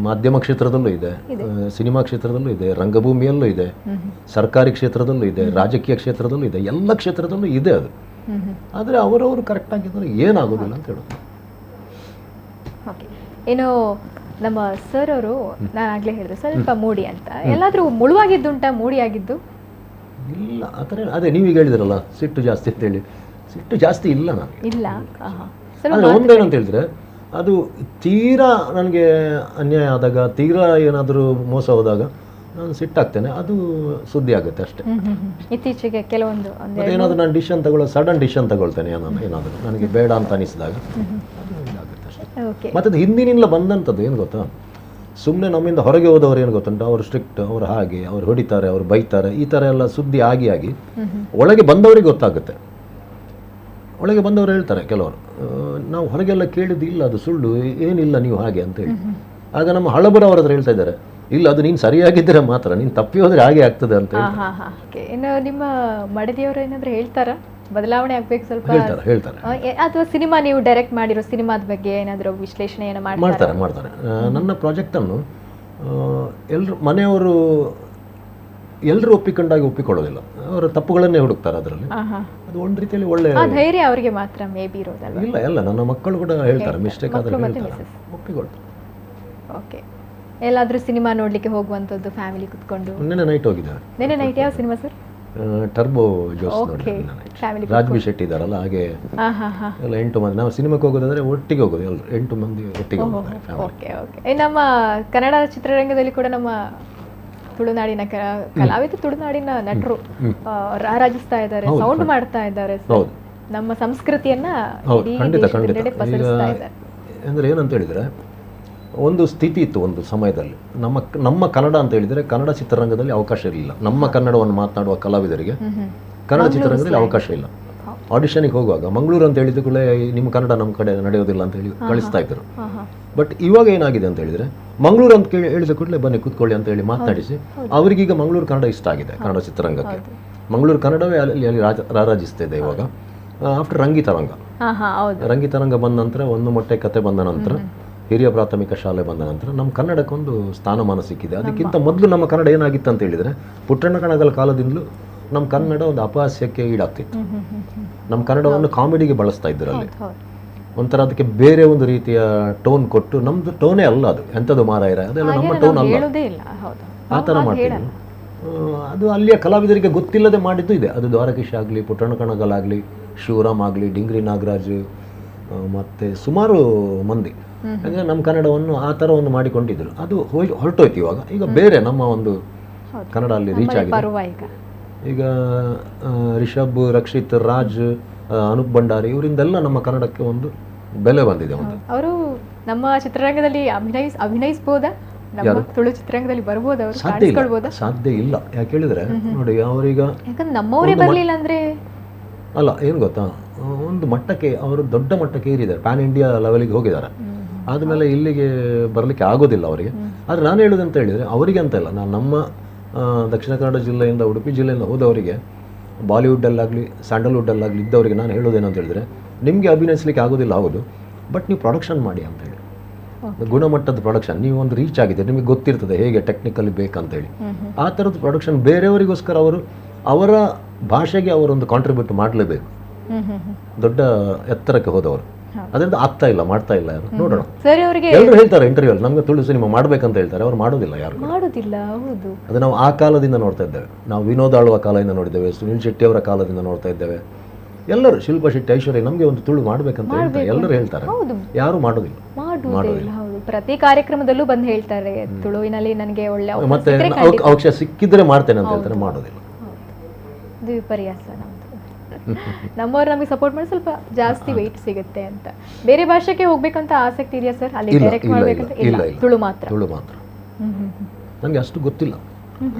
ಮಾಧ್ಯಮ ಕ್ಷೇತ್ರದಲ್ಲೂ ಇದೆ, ಸಿನಿಮಾ ಕ್ಷೇತ್ರದಲ್ಲೂ ಇದೆ, ರಂಗಭೂಮಿಯಲ್ಲೂ ಇದೆ, ಸರ್ಕಾರಿ ಕ್ಷೇತ್ರದಲ್ಲೂ ಇದೆ, ರಾಜಕೀಯ ಕ್ಷೇತ್ರದಲ್ಲೂ ಇದೆ, ಎಲ್ಲ ಕ್ಷೇತ್ರದಲ್ಲೂ ಇದೆ ಅದು. ಆದರೆ ಅವರವರು ಕರೆಕ್ಟಾಗಿದ್ದರೆ ಏನಾಗೋದಿಲ್ಲ ಅಂತ ಹೇಳೋದು.
ಏನು ನಮ್ಮ ಸರ್ ಅವರು, ನಾನು ಆಗಲೇ ಹೇಳಿದೆ ಸ್ವಲ್ಪ ಮೂಡಿ ಅಂತ, ಎಲ್ಲಾದರೂ ಮುಳುವಾಗಿದ್ದುಂಟಾ ಮೂಡಿ ಆಗಿದ್ದು?
ಇಲ್ಲ, ಆ ಥರ ಅದೇ ನೀವೀಗ ಹೇಳಿದ್ರಲ್ಲ ಸಿಟ್ಟು ಜಾಸ್ತಿ ಅಂತೇಳಿ, ಸಿಟ್ಟು ಜಾಸ್ತಿ ಇಲ್ಲ ನನಗೆ.
ಇಲ್ಲ.
ಆದರೆ ಒಂದೇನಂತ ಹೇಳಿದ್ರೆ, ಅದು ತೀರಾ ನನಗೆ ಅನ್ಯಾಯ ಆದಾಗ, ತೀರಾ ಏನಾದರೂ ಮೋಸ ಹೋದಾಗ ನಾನು ಸಿಟ್ಟಾಗ್ತೇನೆ, ಅದು ಸುದ್ದಿ ಆಗುತ್ತೆ ಅಷ್ಟೇ.
ಇತ್ತೀಚೆಗೆ ಕೆಲವೊಂದು
ಏನಾದರೂ ನಾನು ಡಿಸಿಷನ್ ಸಡನ್ ಡಿಸಿಷನ್ ತಗೊಳ್ತೇನೆ, ಏನಾದರೂ ನನಗೆ ಬೇಡ ಅಂತ ಅನಿಸಿದಾಗ ಅದು ಇದಾಗುತ್ತೆ ಅಷ್ಟೇ. ಮತ್ತು ಅದು ಹಿಂದಿನಿಂದ ಬಂದಂಥದ್ದು ಏನು ಗೊತ್ತಾ, ಸುಮ್ಮನೆ ನಮ್ಮಿಂದ ಹೊರಗೆ ಹೋದವರು ಏನು ಗೊತ್ತುಂಟು, ಅವರು ಸ್ಟ್ರಿಕ್ಟ್, ಅವರು ಹಾಗೆ, ಅವ್ರು ಹೊಡಿತಾರೆ, ಅವ್ರು ಬೈತಾರೆ, ಈ ಥರ ಎಲ್ಲ ಸುದ್ದಿ ಆಗಿ ಒಳಗೆ ಬಂದವರಿಗೆ ಗೊತ್ತಾಗುತ್ತೆ. ಒಳಗೆ ಬಂದವರು ಹೇಳ್ತಾರೆ ಕೆಲವರು, ನಾವು ಹೊರಗೆಲ್ಲ ಕೇಳಿದ್ದಿಲ್ಲ, ಅದು ಸುಳ್ಳು, ಏನಿಲ್ಲ ನೀವು ಹಾಗೆ ಅಂತ ಹೇಳಿ. ಆಗ ನಮ್ಮ ಹಳಬರ ಅವ್ರ ಹತ್ರ ಹೇಳ್ತಾ ಇದ್ದಾರೆ, ಇಲ್ಲ ಅದು ನೀನು ಸರಿಯಾಗಿದ್ದರೆ ಮಾತ್ರ, ನೀನು ತಪ್ಪಿ ಹೋದ್ರೆ ಹಾಗೆ ಆಗ್ತದೆ ಅಂತ ಹೇಳಿ.
ಇನ್ನು ನಿಮ್ಮ ಮಡದಿಯವರು ಏನಾದರೂ ಹೇಳ್ತಾರಾ ಬದಲಾವಣೆ ಆಗ್ಬೇಕು ಸ್ವಲ್ಪ?
ಹೇಳ್ತಾರೆ.
ಅಥವಾ ಸಿನಿಮಾ ನೀವು ಡೈರೆಕ್ಟ್ ಮಾಡಿರೋ ಸಿನಿಮಾದ ಬಗ್ಗೆ ಏನಾದರೂ ವಿಶ್ಲೇಷಣೆ
ಮಾಡ್ತಾರೆ. ನನ್ನ ಪ್ರಾಜೆಕ್ಟನ್ನು ಎಲ್ಲರೂ ಮನೆಯವರು ಎಲ್ಲರೂ ಒಪ್ಪಿಕೊಳ್ಳೋದಿಲ್ಲ, ಅವರ ತಪ್ಪುಗಳನ್ನೇ ಹುಡುಕ್ತಾರೆ ಅದರಲ್ಲಿ. ಅದು ಒಂದು ರೀತಿಯಲ್ಲಿ ಒಳ್ಳೆ
ಧೈರ್ಯ ಅವರಿಗೆ ಮಾತ್ರ ಮೇ ಬಿ ಇರೋದಲ್ಲ.
ಇಲ್ಲ, ಎಲ್ಲ ನನ್ನ ಮಕ್ಕಳು ಕೂಡ ಹೇಳ್ತಾರೆ, ಮಿಸ್ಟೇಕ್ ಆದರೆ ಒಪ್ಪಿಕೊಳ್ತಾರೆ.
ಓಕೆ, ಎಲ್ಲಾದರೂ ಸಿನಿಮಾ ನೋಡ್ಲಿಕ್ಕೆ ಹೋಗುವಂಥದ್ದು ಫ್ಯಾಮಿಲಿ ಕುತ್ಕೊಂಡು?
ನೆನ್ನೆ ನೈಟ್ ಹೋಗಿದ್ದಾರೆ.
ನೆನ್ನೆ ನೈಟ್ ಯಾವ ಸಿನಿಮಾ ಸರ್?
ಟರ್ಬೋ ಜೋಸ್ ನೋಡಿ, ರಾಜ್ಬಿ ಶೆಟ್ಟಿ ಇದ್ದಾರಲ್ಲ, ಹಾಗೆ ಎಲ್ಲ 8 ಮಂದಿ ನಾವು ಸಿನಿಮಾಕ್ಕೆ ಹೋಗೋದಾದ್ರೆ ಒಟ್ಟಿಗೆ ಹೋಗೋದು, ಎಲ್ಲರೂ 8 ಮಂದಿ ಒಟ್ಟಿಗೆ ಹೋಗೋದು.
ಓಕೆ. ನಮ್ಮ ಕನ್ನಡ ಚಿತ್ರರಂಗದಲ್ಲಿ ಕೂಡ ನಮ್ಮ ತುಳುನಾಡಿನ ಕಲಾವಿದ, ತುಳುನಾಡಿನ ನಟರು ರಾರಾಜಿಸ್ತಾ ಇದ್ದಾರೆ, ಸೌಂಡ್ ಮಾಡ್ತಾ ಇದ್ದಾರೆ, ನಮ್ಮ ಸಂಸ್ಕೃತಿಯನ್ನ ಪಸರಿಸ್ತಾ ಇದ್ದಾರೆ.
ಅಂದ್ರೆ ಏನಂತ ಹೇಳಿದ್ರೆ, ಒಂದು ಸ್ಥಿತಿ ಇತ್ತು ಒಂದು ಸಮಯದಲ್ಲಿ, ನಮ್ಮ ಕನ್ನಡ ಅಂತ ಹೇಳಿದರೆ ಕನ್ನಡ ಚಿತ್ರರಂಗದಲ್ಲಿ ಅವಕಾಶ ಇರಲಿಲ್ಲ. ನಮ್ಮ ಕನ್ನಡವನ್ನು ಮಾತನಾಡುವ ಕಲಾವಿದರಿಗೆ ಕನ್ನಡ ಚಿತ್ರರಂಗದಲ್ಲಿ ಅವಕಾಶ ಇಲ್ಲ. ಆಡಿಷನಿಗೆ ಹೋಗುವಾಗ ಮಂಗಳೂರು ಅಂತ ಹೇಳಿದ ಕೂಡ ನಿಮ್ಮ ಕನ್ನಡ ನಮ್ಮ ಕಡೆ ನಡೆಯೋದಿಲ್ಲ ಅಂತ ಹೇಳಿ ಕಳಿಸ್ತಾ ಇದ್ರು. ಬಟ್ ಇವಾಗ ಏನಾಗಿದೆ ಅಂತ ಹೇಳಿದರೆ, ಮಂಗಳೂರು ಅಂತ ಹೇಳಿದ ಕೂಡಲೇ ಬನ್ನಿ ಕೂತ್ಕೊಳ್ಳಿ ಅಂತ ಹೇಳಿ ಮಾತನಾಡಿಸಿ, ಅವರಿಗೀಗ ಮಂಗಳೂರು ಕನ್ನಡ ಇಷ್ಟ ಆಗಿದೆ ಕನ್ನಡ ಚಿತ್ರರಂಗಕ್ಕೆ. ಮಂಗಳೂರು ಕನ್ನಡವೇ ಅಲ್ಲಿ ರಾರಾಜಿಸ್ತಿದೆ ಇವಾಗ. ಆಫ್ಟರ್ ರಂಗಿತರಂಗ ಬಂದ ನಂತರ, ಒಂದು ಮೊಟ್ಟೆ ಕತೆ ಬಂದ ನಂತರ, ಹಿರಿಯ ಪ್ರಾಥಮಿಕ ಶಾಲೆ ಬಂದ ನಂತರ ನಮ್ಮ ಕನ್ನಡಕ್ಕೊಂದು ಸ್ಥಾನಮಾನ ಸಿಕ್ಕಿದೆ. ಅದಕ್ಕಿಂತ ಮೊದಲು ನಮ್ಮ ಕನ್ನಡ ಏನಾಗಿತ್ತು ಅಂತ ಹೇಳಿದರೆ, ಪುಟ್ಟಣ್ಣ ಕಣಗಾಲ್ ಕಾಲದಿಂದಲೂ ನಮ್ಮ ಕನ್ನಡ ಒಂದು ಅಪಹಾಸ್ಯಕ್ಕೆ ಈಡಾಗ್ತಿತ್ತು. ನಮ್ಮ ಕನ್ನಡವನ್ನು ಕಾಮಿಡಿಗೆ ಬಳಸ್ತಾ ಇದ್ರು ಅಲ್ಲಿ, ಒಂಥರ ಅದಕ್ಕೆ ಬೇರೆ ಒಂದು ರೀತಿಯ ಟೋನ್ ಕೊಟ್ಟು, ನಮ್ಮದು ಟೋನೇ ಅಲ್ಲ ಅದು, ಎಂಥದ್ದು ಮಾರಾಯರ ಅದೆಲ್ಲ ನಮ್ಮ ಟೋನ್ ಅಲ್ಲ, ಆ ಥರ ಮಾಡ್ತಿದ್ರು. ಅದು ಅಲ್ಲಿಯ ಕಲಾವಿದರಿಗೆ ಗೊತ್ತಿಲ್ಲದೆ ಮಾಡಿದ್ದು ಇದೆ. ಅದು ದ್ವಾರಕೀಶ್ ಆಗಲಿ, ಪುಟ್ಟಣ್ಣ ಕಣಗಾಲ್ ಆಗಲಿ, ಶಿವರಾಮ್ ಆಗಲಿ, ಡಿಂಗ್ರಿ ನಾಗರಾಜ್, ಮತ್ತು ಸುಮಾರು ಮಂದಿ ಹಾಗೆ ನಮ್ಮ ಕನ್ನಡವನ್ನು ಆ ಥರ ಒಂದು ಮಾಡಿಕೊಂಡಿದ್ರು. ಅದು ಹೊರಟೋಯ್ತು ಇವಾಗ. ಈಗ ಬೇರೆ ನಮ್ಮ ಒಂದು ಕನ್ನಡ ಅಲ್ಲಿ ರೀಚ್ ಆಗಿದೆ. ಈಗ ರಿಷಬ್, ರಕ್ಷಿತ್, ರಾಜ್, ಅನೂಪ್ ಭಂಡಾರಿ ಇವರಿಂದೆಲ್ಲ ನಮ್ಮ ಕನ್ನಡಕ್ಕೆ ಒಂದು ಬೆಲೆ ಬಂದಿದೆ. ಒಂದು ಅವರು
ನಮ್ಮ ಚಿತ್ರರಂಗದಲ್ಲಿ ಅಭಿನಯಿಸಬಹುದಾ? ತುಳು ಚಿತ್ರರಂಗದಲ್ಲಿ ಬರ್ಬೋದು ಅವರು?
ಸಾಧ್ಯ ಇಲ್ಲ. ಯಾಕೆ ಹೇಳಿದ್ರೆ ನೋಡಿ, ಅವರೀಗ
ನಮ್ಮವರೇ ಬರಲಿಲ್ಲ ಅಂದ್ರೆ
ಅಲ್ಲ, ಏನು ಗೊತ್ತಾ, ಒಂದು ಮಟ್ಟಕ್ಕೆ ಅವರು ದೊಡ್ಡ ಮಟ್ಟಕ್ಕೆ ಏರಿದ್ದಾರೆ, ಪ್ಯಾನ್ ಇಂಡಿಯಾ ಲೆವೆಲಿಗೆ ಹೋಗಿದ್ದಾರೆ. ಆದಮೇಲೆ ಇಲ್ಲಿಗೆ ಬರಲಿಕ್ಕೆ ಆಗೋದಿಲ್ಲ ಅವರಿಗೆ. ಆದರೆ ನಾನು ಹೇಳೋದಂತ ಹೇಳಿದರೆ, ಅವರಿಗೆ ಅಂತ ಇಲ್ಲ, ನಾನು ನಮ್ಮ ದಕ್ಷಿಣ ಕನ್ನಡ ಜಿಲ್ಲೆಯಿಂದ, ಉಡುಪಿ ಜಿಲ್ಲೆಯಿಂದ ಹೋದವರಿಗೆ, ಬಾಲಿವುಡ್ಡಲ್ಲಾಗಲಿ ಸ್ಯಾಂಡಲ್ವುಡ್ಡಲ್ಲಾಗಲಿ ಇದ್ದವರಿಗೆ ನಾನು ಹೇಳೋದೇನಂತ ಹೇಳಿದರೆ, ನಿಮಗೆ ಅಭಿನಯಿಸಲಿಕ್ಕೆ ಆಗೋದಿಲ್ಲ ಹೌದು, ಬಟ್ ನೀವು ಪ್ರೊಡಕ್ಷನ್ ಮಾಡಿ ಅಂತ ಹೇಳಿ. ಗುಣಮಟ್ಟದ ಪ್ರೊಡಕ್ಷನ್, ನೀವು ಒಂದು ರೀಚ್ ಆಗಿದೆ, ನಿಮಗೆ ಗೊತ್ತಿರ್ತದೆ ಹೇಗೆ ಟೆಕ್ನಿಕಲಿ ಬೇಕಂತೇಳಿ. ಆ ಥರದ ಪ್ರೊಡಕ್ಷನ್ ಬೇರೆಯವರಿಗೋಸ್ಕರ ಅವರು ಅವರ ಭಾಷೆಗೆ ಅವರೊಂದು ಕಾಂಟ್ರಿಬ್ಯೂಟ್ ಮಾಡಲೇಬೇಕು. ದೊಡ್ಡ ಎತ್ತರಕ್ಕೆ ಹೋದವರು ಅದರಿಂದ ಆಗ್ತಾ ಇಲ್ಲ, ಮಾಡ್ತಾ ಇಲ್ಲ ಯಾರು. ನೋಡೋಣ,
ಸರಿ. ಅವರಿಗೆ
ಎಲ್ಲರೂ ಹೇಳ್ತಾರೆ ಇಂಟರ್ವ್ಯೂ ಅಲ್ಲಿ ನಮಗೆ ತುಳು ಸಿನಿಮಾ ಮಾಡ್ಬೇಕಂತ ಹೇಳ್ತಾರೆ, ಅವ್ರು ಮಾಡೋದಿಲ್ಲ, ಯಾರು
ಮಾಡೋದಿಲ್ಲ. ಹೌದು,
ಅದು ನಾವು ಆ ಕಾಲದಿಂದ ನೋಡ್ತಾ ಇದ್ದೇವೆ. ನಾವು ವಿನೋದ್ ಆಳ್ವ ಕಾಲದಿಂದ ನೋಡಿದ್ದೇವೆ, ಸುನಿಲ್ ಶೆಟ್ಟಿ ಅವರ ಕಾಲದಿಂದ ನೋಡ್ತಾ ಇದ್ದೇವೆ. ಎಲ್ಲರೂ, ಶಿಲ್ಪಾ ಶೆಟ್ಟಿ, ಐಶ್ವರ್ಯ, ನಮಗೆ ಒಂದು ತುಳು ಮಾಡ್ಬೇಕಂತ ಹೇಳ್ತಾರೆ, ಎಲ್ಲರೂ ಹೇಳ್ತಾರೆ, ಯಾರು ಮಾಡೋದಿಲ್ಲ.
ಮಾಡುವುದಿಲ್ಲ. ಹೌದು, ಪ್ರತಿ ಕಾರ್ಯಕ್ರಮದಲ್ಲೂ ಬಂದು ಹೇಳ್ತಾರೆ ತುಳುವಿನಲ್ಲಿ ನನಗೆ ಒಳ್ಳೆ
ಮತ್ತೆ ಅವಕಾಶ ಸಿಕ್ಕಿದ್ರೆ ಮಾಡ್ತೇನೆ ಅಂತ ಹೇಳ್ತಾರೆ, ಮಾಡೋದಿಲ್ಲ.
ಇದು ವಿಪರ್ಯಾಸ. ನಮ್ಮವ್ರು ನಮಗೆ ಸಪೋರ್ಟ್ ಮಾಡಿ ಸ್ವಲ್ಪ ಜಾಸ್ತಿ ವೆಯ್ಟ್ ಸಿಗುತ್ತೆ ಅಂತ. ಬೇರೆ ಭಾಷೆಗೆ ಹೋಗ್ಬೇಕಂತ ಆಸಕ್ತಿ ಇದೆಯಾ ಸರ್? ಅಲ್ಲಿ ಡೈರೆಕ್ಟ್ ಮಾಡ್ಬೇಕಂತ? ಇಲ್ಲ, ತುಳು ಮಾತ್ರ.
ತುಳು ಮಾತ್ರ. ನನಗೆ ಅಷ್ಟು ಗೊತ್ತಿಲ್ಲ.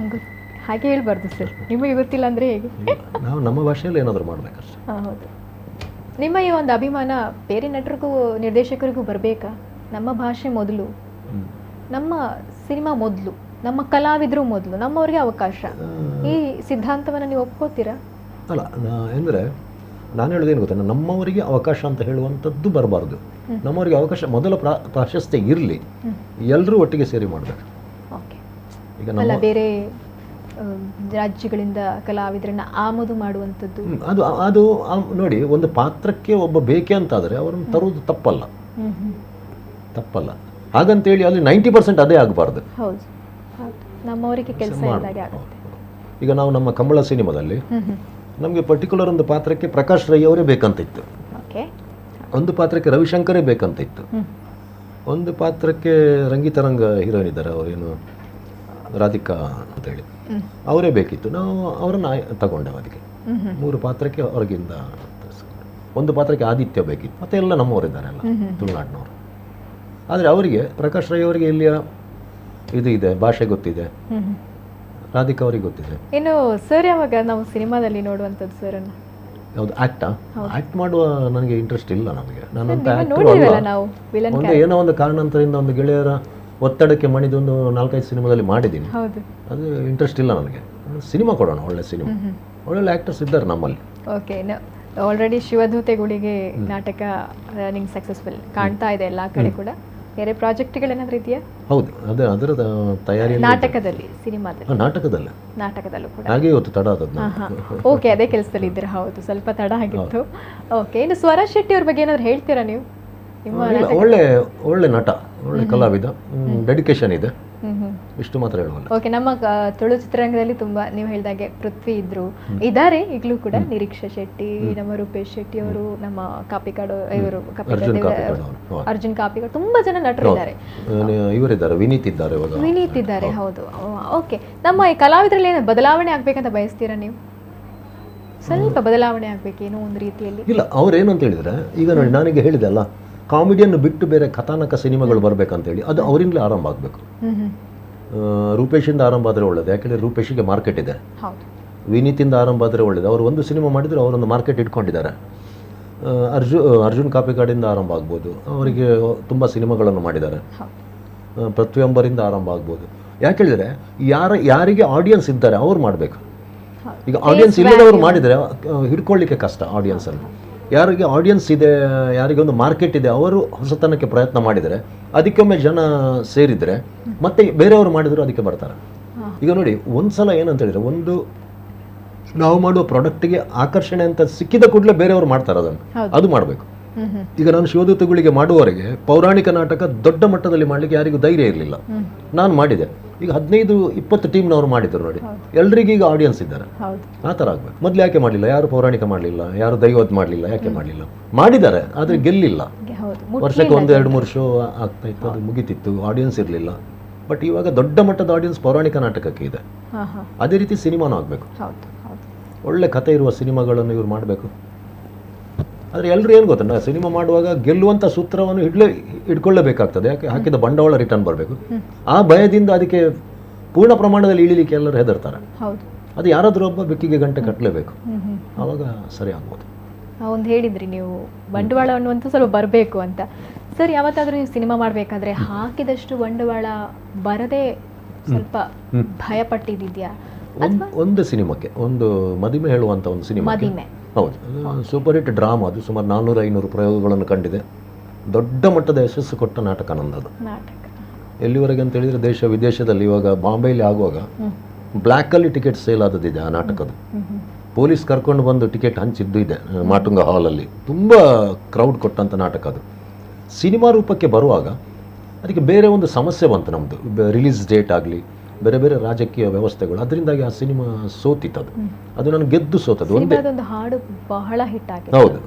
ಹಾಗೆ ಹೇಳ್ಬಾರ್ದು ಸರ್, ನಿಮಗೆ ಗೊತ್ತಿಲ್ಲ ಅಂದ್ರೆ ಹೇಗೆ?
ನಾವು ನಮ್ಮ ಭಾಷೆಯಲ್ಲಿ ಏನಾದರೂ ಮಾಡ್ಬೇಕಷ್ಟೇ.
ಹೌದು. ನಿಮ್ಮ ಈ ಒಂದು ಅಭಿಮಾನ ಬೇರೆ ನಟರಿಗೂ ನಿರ್ದೇಶಕರಿಗೂ ಬರಬೇಕಾ? ನಮ್ಮ ಭಾಷೆ ಮೊದಲು, ನಮ್ಮ ಸಿನಿಮಾ ಮೊದಲು, ನಮ್ಮ ಕಲಾವಿದರು ಮೊದಲು, ನಮ್ಮವ್ರಿಗೆ ಅವಕಾಶ, ಈ ಸಿದ್ಧಾಂತವನ್ನು ನೀವು ಒಪ್ಕೋತೀರಾ?
ಅಲ್ಲ, ಅಂದರೆ ನಾನು ಹೇಳೋದೇನು ಗೊತ್ತಾ, ನಮ್ಮವರಿಗೆ ಅವಕಾಶ ಅಂತ ಹೇಳುವಂಥದ್ದು ಬರಬಾರ್ದು. ನಮ್ಮವರಿಗೆ ಅವಕಾಶ, ಮೊದಲ ಪ್ರಾಶಸ್ತ್ಯ ಇರಲಿ, ಎಲ್ಲರೂ ಒಟ್ಟಿಗೆ ಸೇರಿ ಮಾಡಬೇಕು.
ಈಗ ನಮ್ಮ ಬೇರೆ ರಾಜ್ಯಗಳಿಂದ ಕಲಾವಿದರನ್ನ ಆಮದು ಮಾಡುವಂಥದ್ದು,
ಅದು ನೋಡಿ, ಒಂದು ಪಾತ್ರಕ್ಕೆ ಒಬ್ಬ ಬೇಕೆ ಅಂತಾದರೆ ಅವರನ್ನು ತರುವುದು ತಪ್ಪಲ್ಲ. ಹಾಗಂತೇಳಿ ಅಲ್ಲಿ 90% ಅದೇ ಆಗಬಾರ್ದು.
ಹೌದು, ನಮ್ಮವರಿಗೆ ಕೆಲಸ ಇದ್ದಾಗೆ ಆಗುತ್ತೆ.
ಈಗ ನಾವು ನಮ್ಮ ಕಂಬಳ ಸಿನಿಮಾದಲ್ಲಿ ನಮಗೆ ಪರ್ಟಿಕ್ಯುಲರ್ ಒಂದು ಪಾತ್ರಕ್ಕೆ ಪ್ರಕಾಶ್ ರೈ ಅವರೇ ಬೇಕಂತ ಇತ್ತು, ಒಂದು ಪಾತ್ರಕ್ಕೆ ರವಿಶಂಕರೇ ಬೇಕಂತ ಇತ್ತು, ಒಂದು ಪಾತ್ರಕ್ಕೆ ರಂಗಿತರಂಗ ಹೀರೋಯಿನ್ ಇದ್ದಾರೆ, ಅವರೇನು ರಾಧಿಕಾ ಅಂತೇಳಿ, ಅವರೇ ಬೇಕಿತ್ತು. ನಾವು ಅವರನ್ನು ತಗೊಂಡೆವು. ಅದಕ್ಕೆ 3 ಪಾತ್ರಕ್ಕೆ ಹೊರಗಿಂದ, ಒಂದು ಪಾತ್ರಕ್ಕೆ ಆದಿತ್ಯ ಬೇಕಿತ್ತು, ಮತ್ತೆ ಎಲ್ಲ ನಮ್ಮವರಿದ್ದಾರೆ, ಎಲ್ಲ ತುಳುನಾಡಿನವರು. ಆದರೆ ಅವರಿಗೆ, ಪ್ರಕಾಶ್ ರೈ ಅವರಿಗೆ ಇಲ್ಲಿಯ ಇದು ಇದೆ, ಭಾಷೆ ಗೊತ್ತಿದೆ, ರಾಧಿಕಾ ಅವರಿಗೆ ಗೊತ್ತಿದೆ.
ಇನ್ನು ಸರ್ ಯಾವಾಗ ನಾವು ಸಿನಿಮಾದಲ್ಲಿ ನೋಡುವಂಥದ್ದು ಸರ್ ಅನ್ನು?
ಯಾವುದು ಆಕ್ಟ್ ಮಾಡುವ ನನಗೆ ಇಂಟ್ರೆಸ್ಟ್ ಇಲ್ಲ. ನಮಗೆ ನಾನಂತ ಒಂದು ಏನೋ ಒಂದು ಕಾರಣಾಂತರದಿಂದ ಒಂದು ಗೆಳೆಯರ ಒತ್ತಡಕ್ಕೆ ಮಣಿದೊಂದು 4-5 ಸಿನಿಮಾದಲ್ಲಿ ಮಾಡಿದ್ದೀನಿ. ಅದು ಇಂಟ್ರೆಸ್ಟ್ ಇಲ್ಲ ನನಗೆ. ಸಿನಿಮಾ ಕೊಡೋಣ, ಒಳ್ಳೆ ಸಿನಿಮಾ, ಒಳ್ಳೆ ಆಕ್ಟರ್ಸ್ ಇದ್ದಾರೆ ನಮ್ಮಲ್ಲಿ.
ಓಕೆ, ಆಲ್ರೆಡಿ ಶಿವಧೂತೆಗಳಿಗೆ ನಾಟಕ ರನ್ನಿಂಗ್ ಸಕ್ಸಸ್ಫುಲ್ ಕಾಣ್ತಾ ಇದೆ ಎಲ್ಲ ಕಡೆ ಕೂಡ. ಬೇರೆ ಪ್ರಾಜೆಕ್ಟ್ಗಳೇನಾದ್ರೂ ಇದೆಯಾ?
ಹೌದು, ಅದರ ತಯಾರಿ
ನಾಟಕದಲ್ಲಿ, ಸಿನಿಮಾದಲ್ಲಿ, ನಾಟಕದಲ್ಲೂ ಕೂಡ
ಹಾಗೆ ಇವತ್ತು ತಡ ಆದದ್ದು.
ಓಕೆ, ಅದೇ ಕೆಲಸದಲ್ಲಿ ಇದ್ದೀರಾ? ಹೌದು, ಸ್ವಲ್ಪ ತಡ ಆಗಿತ್ತು. ಓಕೆ, ಇನ್ನು ಸ್ವರಾಜ್ ಶೆಟ್ಟಿ ಅವ್ರ ಬಗ್ಗೆ ಏನಾದ್ರು ಹೇಳ್ತೀರಾ ನೀವು?
ಒಳ್ಳೆ ನಟ, ಒಳ್ಳೆ ಕಲಾವಿದ, ಡೆಡಿಕೇಶನ್ ಇದೆ, ಇಷ್ಟು ಮಾತ್ರ ಹೇಳುವಲ್ಲ.
ಓಕೆ, ನಮ್ಮ ತುಳು ಚಿತ್ರರಂಗದಲ್ಲಿ ತುಂಬಾ ನೀವು ಹೇಳಿದಾಗೆ ಪೃಥ್ವಿ ಇದ್ದಾರೆ ಈಗಲೂ ಕೂಡ, ನಿರೀಕ್ಷಾ ಶೆಟ್ಟಿ, ನಮ್ಮ ರೂಪೇಶ್ ಶೆಟ್ಟಿ ಅವರು, ನಮ್ಮ ಕಾಪಿಕಾಡು ಇವರು, ಅರ್ಜುನ್ ಕಾಪಿಕಾಡು, ತುಂಬಾ ಜನ ನಟರು ಇದ್ದಾರೆ.
ಇವರಿದ್ದಾರೆ, ವಿನೀತ್ ಇದ್ದಾರೆ.
ಹೌದು. ಓಕೆ, ನಮ್ಮ ಈ ಕಲಾವಿದರಲ್ಲಿ ಏನು ಬದಲಾವಣೆ ಆಗ್ಬೇಕಂತ ಬಯಸ್ತೀರಾ ನೀವು? ಸ್ವಲ್ಪ ಬದಲಾವಣೆ ಆಗ್ಬೇಕು ಏನೋ ಒಂದು ರೀತಿಯಲ್ಲಿ?
ಇಲ್ಲ, ಅವ್ರೇನು ಅಂತ ಹೇಳಿದ್ರೆ, ಈಗ ನೋಡಿ, ನಾನೀಗ ಹೇಳಿದೆ ಅಲ್ಲ, ಕಾಮಿಡಿಯನ್ನು ಬಿಟ್ಟು ಬೇರೆ ಕಥಾನಕ ಸಿನಿಮಾಗಳು ಬರಬೇಕಂತೇಳಿ, ಅದು ಅವರಿಂದಲೇ ಆರಂಭ ಆಗಬೇಕು. ರೂಪೇಶಿಂದ ಆರಂಭ ಆದರೆ ಒಳ್ಳೇದು, ಯಾಕೆಂದರೆ ರೂಪೇಶಿಗೆ ಮಾರ್ಕೆಟ್ ಇದೆ. ವಿನೀತಿಂದ ಆರಂಭ ಆದರೆ ಒಳ್ಳೇದು, ಅವರು ಒಂದು ಸಿನಿಮಾ ಮಾಡಿದರೆ ಅವರೊಂದು ಮಾರ್ಕೆಟ್ ಇಟ್ಕೊಂಡಿದ್ದಾರೆ. ಅರ್ಜುನ್ ಕಾಪಿಕಾಡಿಂದ ಆರಂಭ ಆಗ್ಬೋದು, ಅವರಿಗೆ ತುಂಬ ಸಿನಿಮಾಗಳನ್ನು ಮಾಡಿದ್ದಾರೆ. ಪೃಥ್ವಿ ಅಂಬರಿಂದ ಆರಂಭ ಆಗ್ಬೋದು. ಯಾಕೆ ಹೇಳಿದರೆ, ಯಾರಿಗೆ ಆಡಿಯನ್ಸ್ ಇದ್ದಾರೆ ಅವ್ರು ಮಾಡಬೇಕು. ಈಗ ಆಡಿಯನ್ಸ್ ಇಲ್ಲದವರು ಮಾಡಿದರೆ ಹಿಡ್ಕೊಳ್ಳಿಕ್ಕೆ ಕಷ್ಟ ಆಡಿಯನ್ಸನ್ನು. ಯಾರಿಗೆ ಆಡಿಯನ್ಸ್ ಇದೆ, ಯಾರಿಗೆ ಒಂದು ಮಾರ್ಕೆಟ್ ಇದೆ, ಅವರು ಹೊಸತನಕ್ಕೆ ಪ್ರಯತ್ನ ಮಾಡಿದರೆ, ಅದಕ್ಕೊಮ್ಮೆ ಜನ ಸೇರಿದರೆ ಮತ್ತೆ ಬೇರೆಯವರು ಮಾಡಿದ್ರು ಅದಕ್ಕೆ ಬರ್ತಾರೆ. ಈಗ ನೋಡಿ, ಒಂದ್ಸಲ ಏನಂತ ಹೇಳಿದ್ರೆ, ಒಂದು ನಾವು ಮಾಡುವ ಪ್ರಾಡಕ್ಟ್ಗೆ ಆಕರ್ಷಣೆ ಅಂತ ಸಿಕ್ಕಿದ ಕೂಡಲೇ ಬೇರೆಯವರು ಮಾಡ್ತಾರೆ ಅದನ್ನು, ಅದು ಮಾಡಬೇಕು. ಈಗ ನಾನು ಶಿವದೂತಗಳಿಗೆ ಮಾಡುವವರೆಗೆ ಪೌರಾಣಿಕ ನಾಟಕ ದೊಡ್ಡ ಮಟ್ಟದಲ್ಲಿ ಮಾಡಲಿಕ್ಕೆ ಯಾರಿಗೂ ಧೈರ್ಯ ಇರಲಿಲ್ಲ, ನಾನು ಮಾಡಿದೆ. ಈಗ 15-20 ಟೀಮ್ನವರು ಮಾಡಿದ್ರು ನೋಡಿ, ಎಲ್ರಿಗೂ ಈಗ ಆಡಿಯನ್ಸ್ ಇದ್ದಾರೆ. ಆ ಥರ ಆಗ್ಬೇಕು. ಮೊದಲು ಯಾಕೆ ಮಾಡಲಿಲ್ಲ? ಯಾರು ಪೌರಾಣಿಕ ಮಾಡಲಿಲ್ಲ, ಯಾರು ದೈವದ್ ಮಾಡಲಿಲ್ಲ, ಯಾಕೆ ಮಾಡಲಿಲ್ಲ? ಮಾಡಿದ್ದಾರೆ, ಆದರೆ ಗೆಲ್ಲಿಲ್ಲ. ವರ್ಷಕ್ಕೆ 1-2-3 ಶೋ ಆಗ್ತಾ ಇತ್ತು, ಅದು ಮುಗಿತಿತ್ತು, ಆಡಿಯನ್ಸ್ ಇರಲಿಲ್ಲ. ಬಟ್ ಇವಾಗ ದೊಡ್ಡ ಮಟ್ಟದ ಆಡಿಯನ್ಸ್ ಪೌರಾಣಿಕ ನಾಟಕಕ್ಕೆ ಇದೆ. ಅದೇ ರೀತಿ ಸಿನಿಮಾನೂ ಆಗಬೇಕು. ಒಳ್ಳೆ ಕಥೆ ಇರುವ ಸಿನಿಮಾಗಳನ್ನು ಇವ್ರು ಮಾಡಬೇಕು. ಆದರೆ ಎಲ್ಲರೂ ಏನು ಗೊತ್ತಂಡ, ಸಿನಿಮಾ ಮಾಡುವಾಗ ಗೆಲ್ಲುವಂಥ ಸೂತ್ರವನ್ನು ಇಟ್ಕೊಳ್ಳೇಬೇಕಾಗ್ತದೆ. ಯಾಕೆ? ಹಾಕಿದ ಬಂಡವಾಳ ರಿಟರ್ನ್ ಬರಬೇಕು. ಆ ಭಯದಿಂದ ಅದಕ್ಕೆ ಪೂರ್ಣ ಪ್ರಮಾಣದಲ್ಲಿ ಇಳಿಲಿಕ್ಕೆ ಎಲ್ಲರೂ ಹೆದರ್ತಾರೆ. ಅದು ಯಾರಾದರೂ ಒಬ್ಬ ಬೆಕ್ಕಿಗೆ ಗಂಟೆ ಕಟ್ಟಲೇಬೇಕು, ಆವಾಗ ಸರಿ ಆಗ್ಬೋದು.
ಒಂದು ಹೇಳಿದ್ರಿ ನೀವು, ಬಂಡವಾಳ ಅನ್ನುವಂಥ ಸ್ವಲ್ಪ ಬರಬೇಕು ಅಂತ. ಸರ್, ಯಾವತ್ತಾದರೂ ನೀವು ಸಿನಿಮಾ ಮಾಡಬೇಕಾದ್ರೆ ಹಾಕಿದಷ್ಟು ಬಂಡವಾಳ ಬರದೆ ಸ್ವಲ್ಪ ಭಯಪಟ್ಟಿದ್ಯಾ?
ಒಂದು ಸಿನಿಮಾಕ್ಕೆ, ಒಂದು ಮದಿಮೆ ಹೇಳುವಂಥ ಒಂದು ಸಿನಿಮಾ, ಹೌದು, ಸೂಪರ್ ಹಿಟ್ ಡ್ರಾಮಾ. ಅದು ಸುಮಾರು 400-500 ಪ್ರಯೋಗಗಳನ್ನು ಕಂಡಿದೆ. ದೊಡ್ಡ ಮಟ್ಟದ ಯಶಸ್ಸು ಕೊಟ್ಟ ನಾಟಕ ನಂದದು.
ನಾಟಕ
ಎಲ್ಲಿವರೆಗೆ ಅಂತ ಹೇಳಿದರೆ ದೇಶ ವಿದೇಶದಲ್ಲಿ ಇವಾಗ ಬಾಂಬೆಯಲ್ಲಿ ಆಗುವಾಗ ಬ್ಲ್ಯಾಕಲ್ಲಿ ಟಿಕೆಟ್ ಸೇಲ್ ಆದದಿದೆ ಆ ನಾಟಕದ. ಪೊಲೀಸ್ ಕರ್ಕೊಂಡು ಬಂದು ಟಿಕೆಟ್ ಹಂಚಿದ್ದು ಇದೆ ಮಾಟುಂಗ ಹಾಲಲ್ಲಿ. ತುಂಬ ಕ್ರೌಡ್ ಕೊಟ್ಟಂಥ ನಾಟಕ ಅದು. ಸಿನಿಮಾ ರೂಪಕ್ಕೆ ಬರುವಾಗ ಅದಕ್ಕೆ ಬೇರೆ ಒಂದು ಸಮಸ್ಯೆ ಬಂತು ನಮ್ಮದು. ರಿಲೀಸ್ ಡೇಟ್ ಆಗಲಿ, ಬೇರೆ ಬೇರೆ ರಾಜಕೀಯ ವ್ಯವಸ್ಥೆಗಳು, ಅದರಿಂದಾಗಿ ಆ ಸಿನಿಮಾ ಸೋತಿತ್ತು. ಅದು ನನಗೆ ಗೆದ್ದು ಸೋತದು. ಒಂದೇ
ಒಂದು ಹಾಡು ಬಹಳ ಹಿಟ್ ಆಗಿದೆ.
ಹೌದು,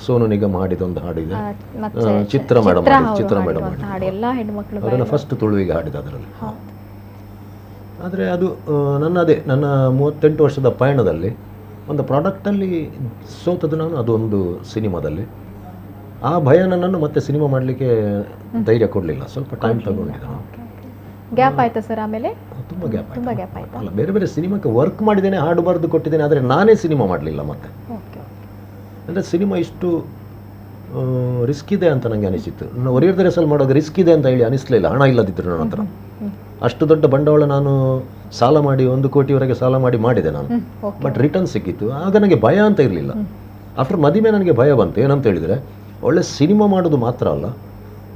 ಸೋನು ನಿಗಮ್ ಹಾಡಿದ ಒಂದು ಹಾಡಿದೆ, ಚಿತ್ರ ಮೇಡಮ್
ಹಾಡು ಎಲ್ಲ ಹೆಣ್ಮಕ್ಳು
ಅದನ್ನು ಫಸ್ಟ್ ತುಳುವಿಗೆ ಹಾಡಿದ ಅದರಲ್ಲಿ. ಆದರೆ ಅದು ನನ್ನ 38 ವರ್ಷದ ಪಯಣದಲ್ಲಿ ಒಂದು ಪ್ರಾಡಕ್ಟಲ್ಲಿ ಸೋತದ್ದು ನಾನು, ಅದೊಂದು ಸಿನಿಮಾದಲ್ಲಿ. ಆ ಭಯ ನನ್ನನ್ನು ಮತ್ತೆ ಸಿನಿಮಾ ಮಾಡಲಿಕ್ಕೆ ಧೈರ್ಯ ಕೊಡಲಿಲ್ಲ. ಸ್ವಲ್ಪ ಟೈಮ್ ತಗೊಂಡಿದ್ದೆ ನಾನು.
ಗ್ಯಾಪ್ ಆಯ್ತಾ ಸರ್? ಆಮೇಲೆ
ತುಂಬ ಗ್ಯಾಪ್
ಆಯ್ತು.
ಅಲ್ಲ, ಬೇರೆ ಬೇರೆ ಸಿನಿಮಾಕ್ಕೆ ವರ್ಕ್ ಮಾಡಿದ್ದೇನೆ, ಹಾಡು ಬರೆದು ಕೊಟ್ಟಿದ್ದೇನೆ, ಆದರೆ ನಾನೇ ಸಿನಿಮಾ ಮಾಡಲಿಲ್ಲ ಮತ್ತೆ. ಅಂದರೆ ಸಿನಿಮಾ ಇಷ್ಟು ರಿಸ್ಕ್ ಇದೆ ಅಂತ ನನಗೆ ಅನಿಸಿತ್ತು. ನಾನು ಒರಿಯರ್ ರೇಸಲ್ಲಿ ಮಾಡೋದು ರಿಸ್ಕ್ ಇದೆ ಅಂತ ಹೇಳಿ ಅನಿಸ್ಲಿಲ್ಲ, ಹಣ ಇಲ್ಲದಿದ್ದರು ನನ್ನ ಹತ್ರ. ಅಷ್ಟು ದೊಡ್ಡ ಬಂಡವಾಳ ನಾನು ಸಾಲ ಮಾಡಿ 1 ಕೋಟಿವರೆಗೆ ಸಾಲ ಮಾಡಿದೆ ನಾನು. ಬಟ್ ರಿಟರ್ನ್ ಸಿಕ್ಕಿತ್ತು. ಆಗ ನನಗೆ ಭಯ ಅಂತ ಇರಲಿಲ್ಲ. ಆಫ್ಟರ್ ಮದುವೆ ನನಗೆ ಭಯ ಬಂತು. ಏನಂತ ಹೇಳಿದರೆ, ಒಳ್ಳೆ ಸಿನಿಮಾ ಮಾಡೋದು ಮಾತ್ರ ಅಲ್ಲ,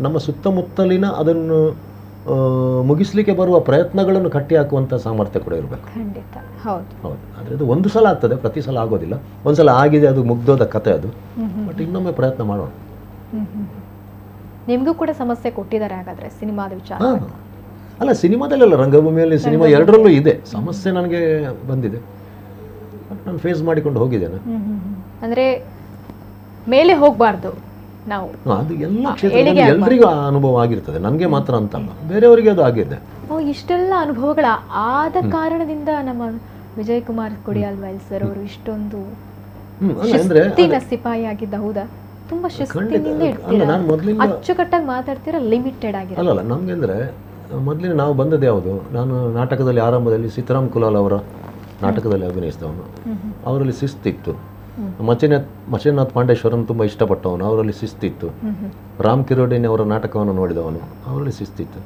ನಮ್ಮ ಸುತ್ತಮುತ್ತಲಿನ ಅದನ್ನು ಮುಗಿಸ್ಲಿಕ್ಕೆ ಬರುವ ಪ್ರಯತ್ನಗಳನ್ನು ಕಟ್ಟಿ ಹಾಕುವಂಥ ಸಾಮರ್ಥ್ಯ ಕೂಡ ಇರಬೇಕು. ಹೌದು. ಆದರೆ ಅದು ಒಂದು ಸಲ ಆಗ್ತದೆ, ಪ್ರತಿ ಸಲ ಆಗೋದಿಲ್ಲ. ಒಂದು ಸಲ ಆಗಿದೆ, ಅದು ಮುಗ್ದೋದ ಕತೆ ಅದು. ಬಟ್ ಇನ್ನೊಮ್ಮೆ ಪ್ರಯತ್ನ ಮಾಡೋಣ.
ನಿಮಗೂ ಕೂಡ ಸಮಸ್ಯೆ ಕೊಟ್ಟಿದ್ದಾರೆ ಹಾಗಾದರೆ ಸಿನಿಮಾದ ವಿಚಾರ?
ಅಲ್ಲ, ಸಿನಿಮಾದಲ್ಲೆಲ್ಲ, ರಂಗಭೂಮಿಯಲ್ಲಿ, ಸಿನಿಮಾ ಎರಡರಲ್ಲೂ ಇದೆ ಸಮಸ್ಯೆ. ನನಗೆ ಬಂದಿದೆ, ಬಟ್ ನಾನು ಫೇಸ್ ಮಾಡಿಕೊಂಡು ಹೋಗಿದ್ದೇನೆ.
ಅಂದರೆ ಮೇಲೆ ಹೋಗಬಾರ್ದು ನಾವು,
ಅದು ಎಲ್ಲ ಕ್ಷೇತ್ರದಲ್ಲಿ ಎಲ್ರಿಗೂ ಆ ಅನುಭವ ಆಗಿರ್ತದೆ, ನನಗೆ ಮಾತ್ರ ಅಂತಲ್ಲ, ಬೇರೆಯವರಿಗೆ ಅದು ಆಗಿದೆ.
ಇಷ್ಟೆಲ್ಲ ಅನುಭವಗಳ ಆದ ಕಾರಣದಿಂದ ನಮ್ಮ ವಿಜಯ್ ಕುಮಾರ್ ಕೊಡಿಯಾಲ್ವಾಲ್ ಸರ್ ಅವರು ಇಷ್ಟೊಂದು ಶಿಸ್ತಿನ ಸಿಪಾಯಿ ಆಗಿದ್ದ. ಹೌದಾ? ತುಂಬಾ ಶಿಸ್ತಿನಿಂದ ಇರ್ತೀರಾ, ಅಚ್ಚುಕಟ್ಟಾಗಿ ಮಾತಾಡ್ತೀರಾ, ಲಿಮಿಟೆಡ್ ಆಗಿರ.
ಅಲ್ಲ, ನಮ್ಗೆ ಅಂದರೆ ಮೊದಲಿನ ನಾವು ಬಂದದ್ದು ಯಾವುದು, ನಾನು ನಾಟಕದಲ್ಲಿ ಆರಂಭದಲ್ಲಿ ಸೀತಾರಾಮ್ ಕುಲಾಲ್ ಅವರ ನಾಟಕದಲ್ಲಿ ಅಭಿನಯಿಸಿದವನು. ಅವರಲ್ಲಿ ಶಿಸ್ತಿತ್ತು. ಮಚೇನಾಥ್ ಪಾಂಡೇಶ್ವರನ್ ತುಂಬ ಇಷ್ಟಪಟ್ಟವನು, ಅವರಲ್ಲಿ ಶಿಸ್ತಿತ್ತು. ರಾಮ್ ಕಿರೋಡಿನಿ ಅವರ ನಾಟಕವನ್ನು ನೋಡಿದವನು, ಅವರಲ್ಲಿ ಶಿಸ್ತಿತ್ತು.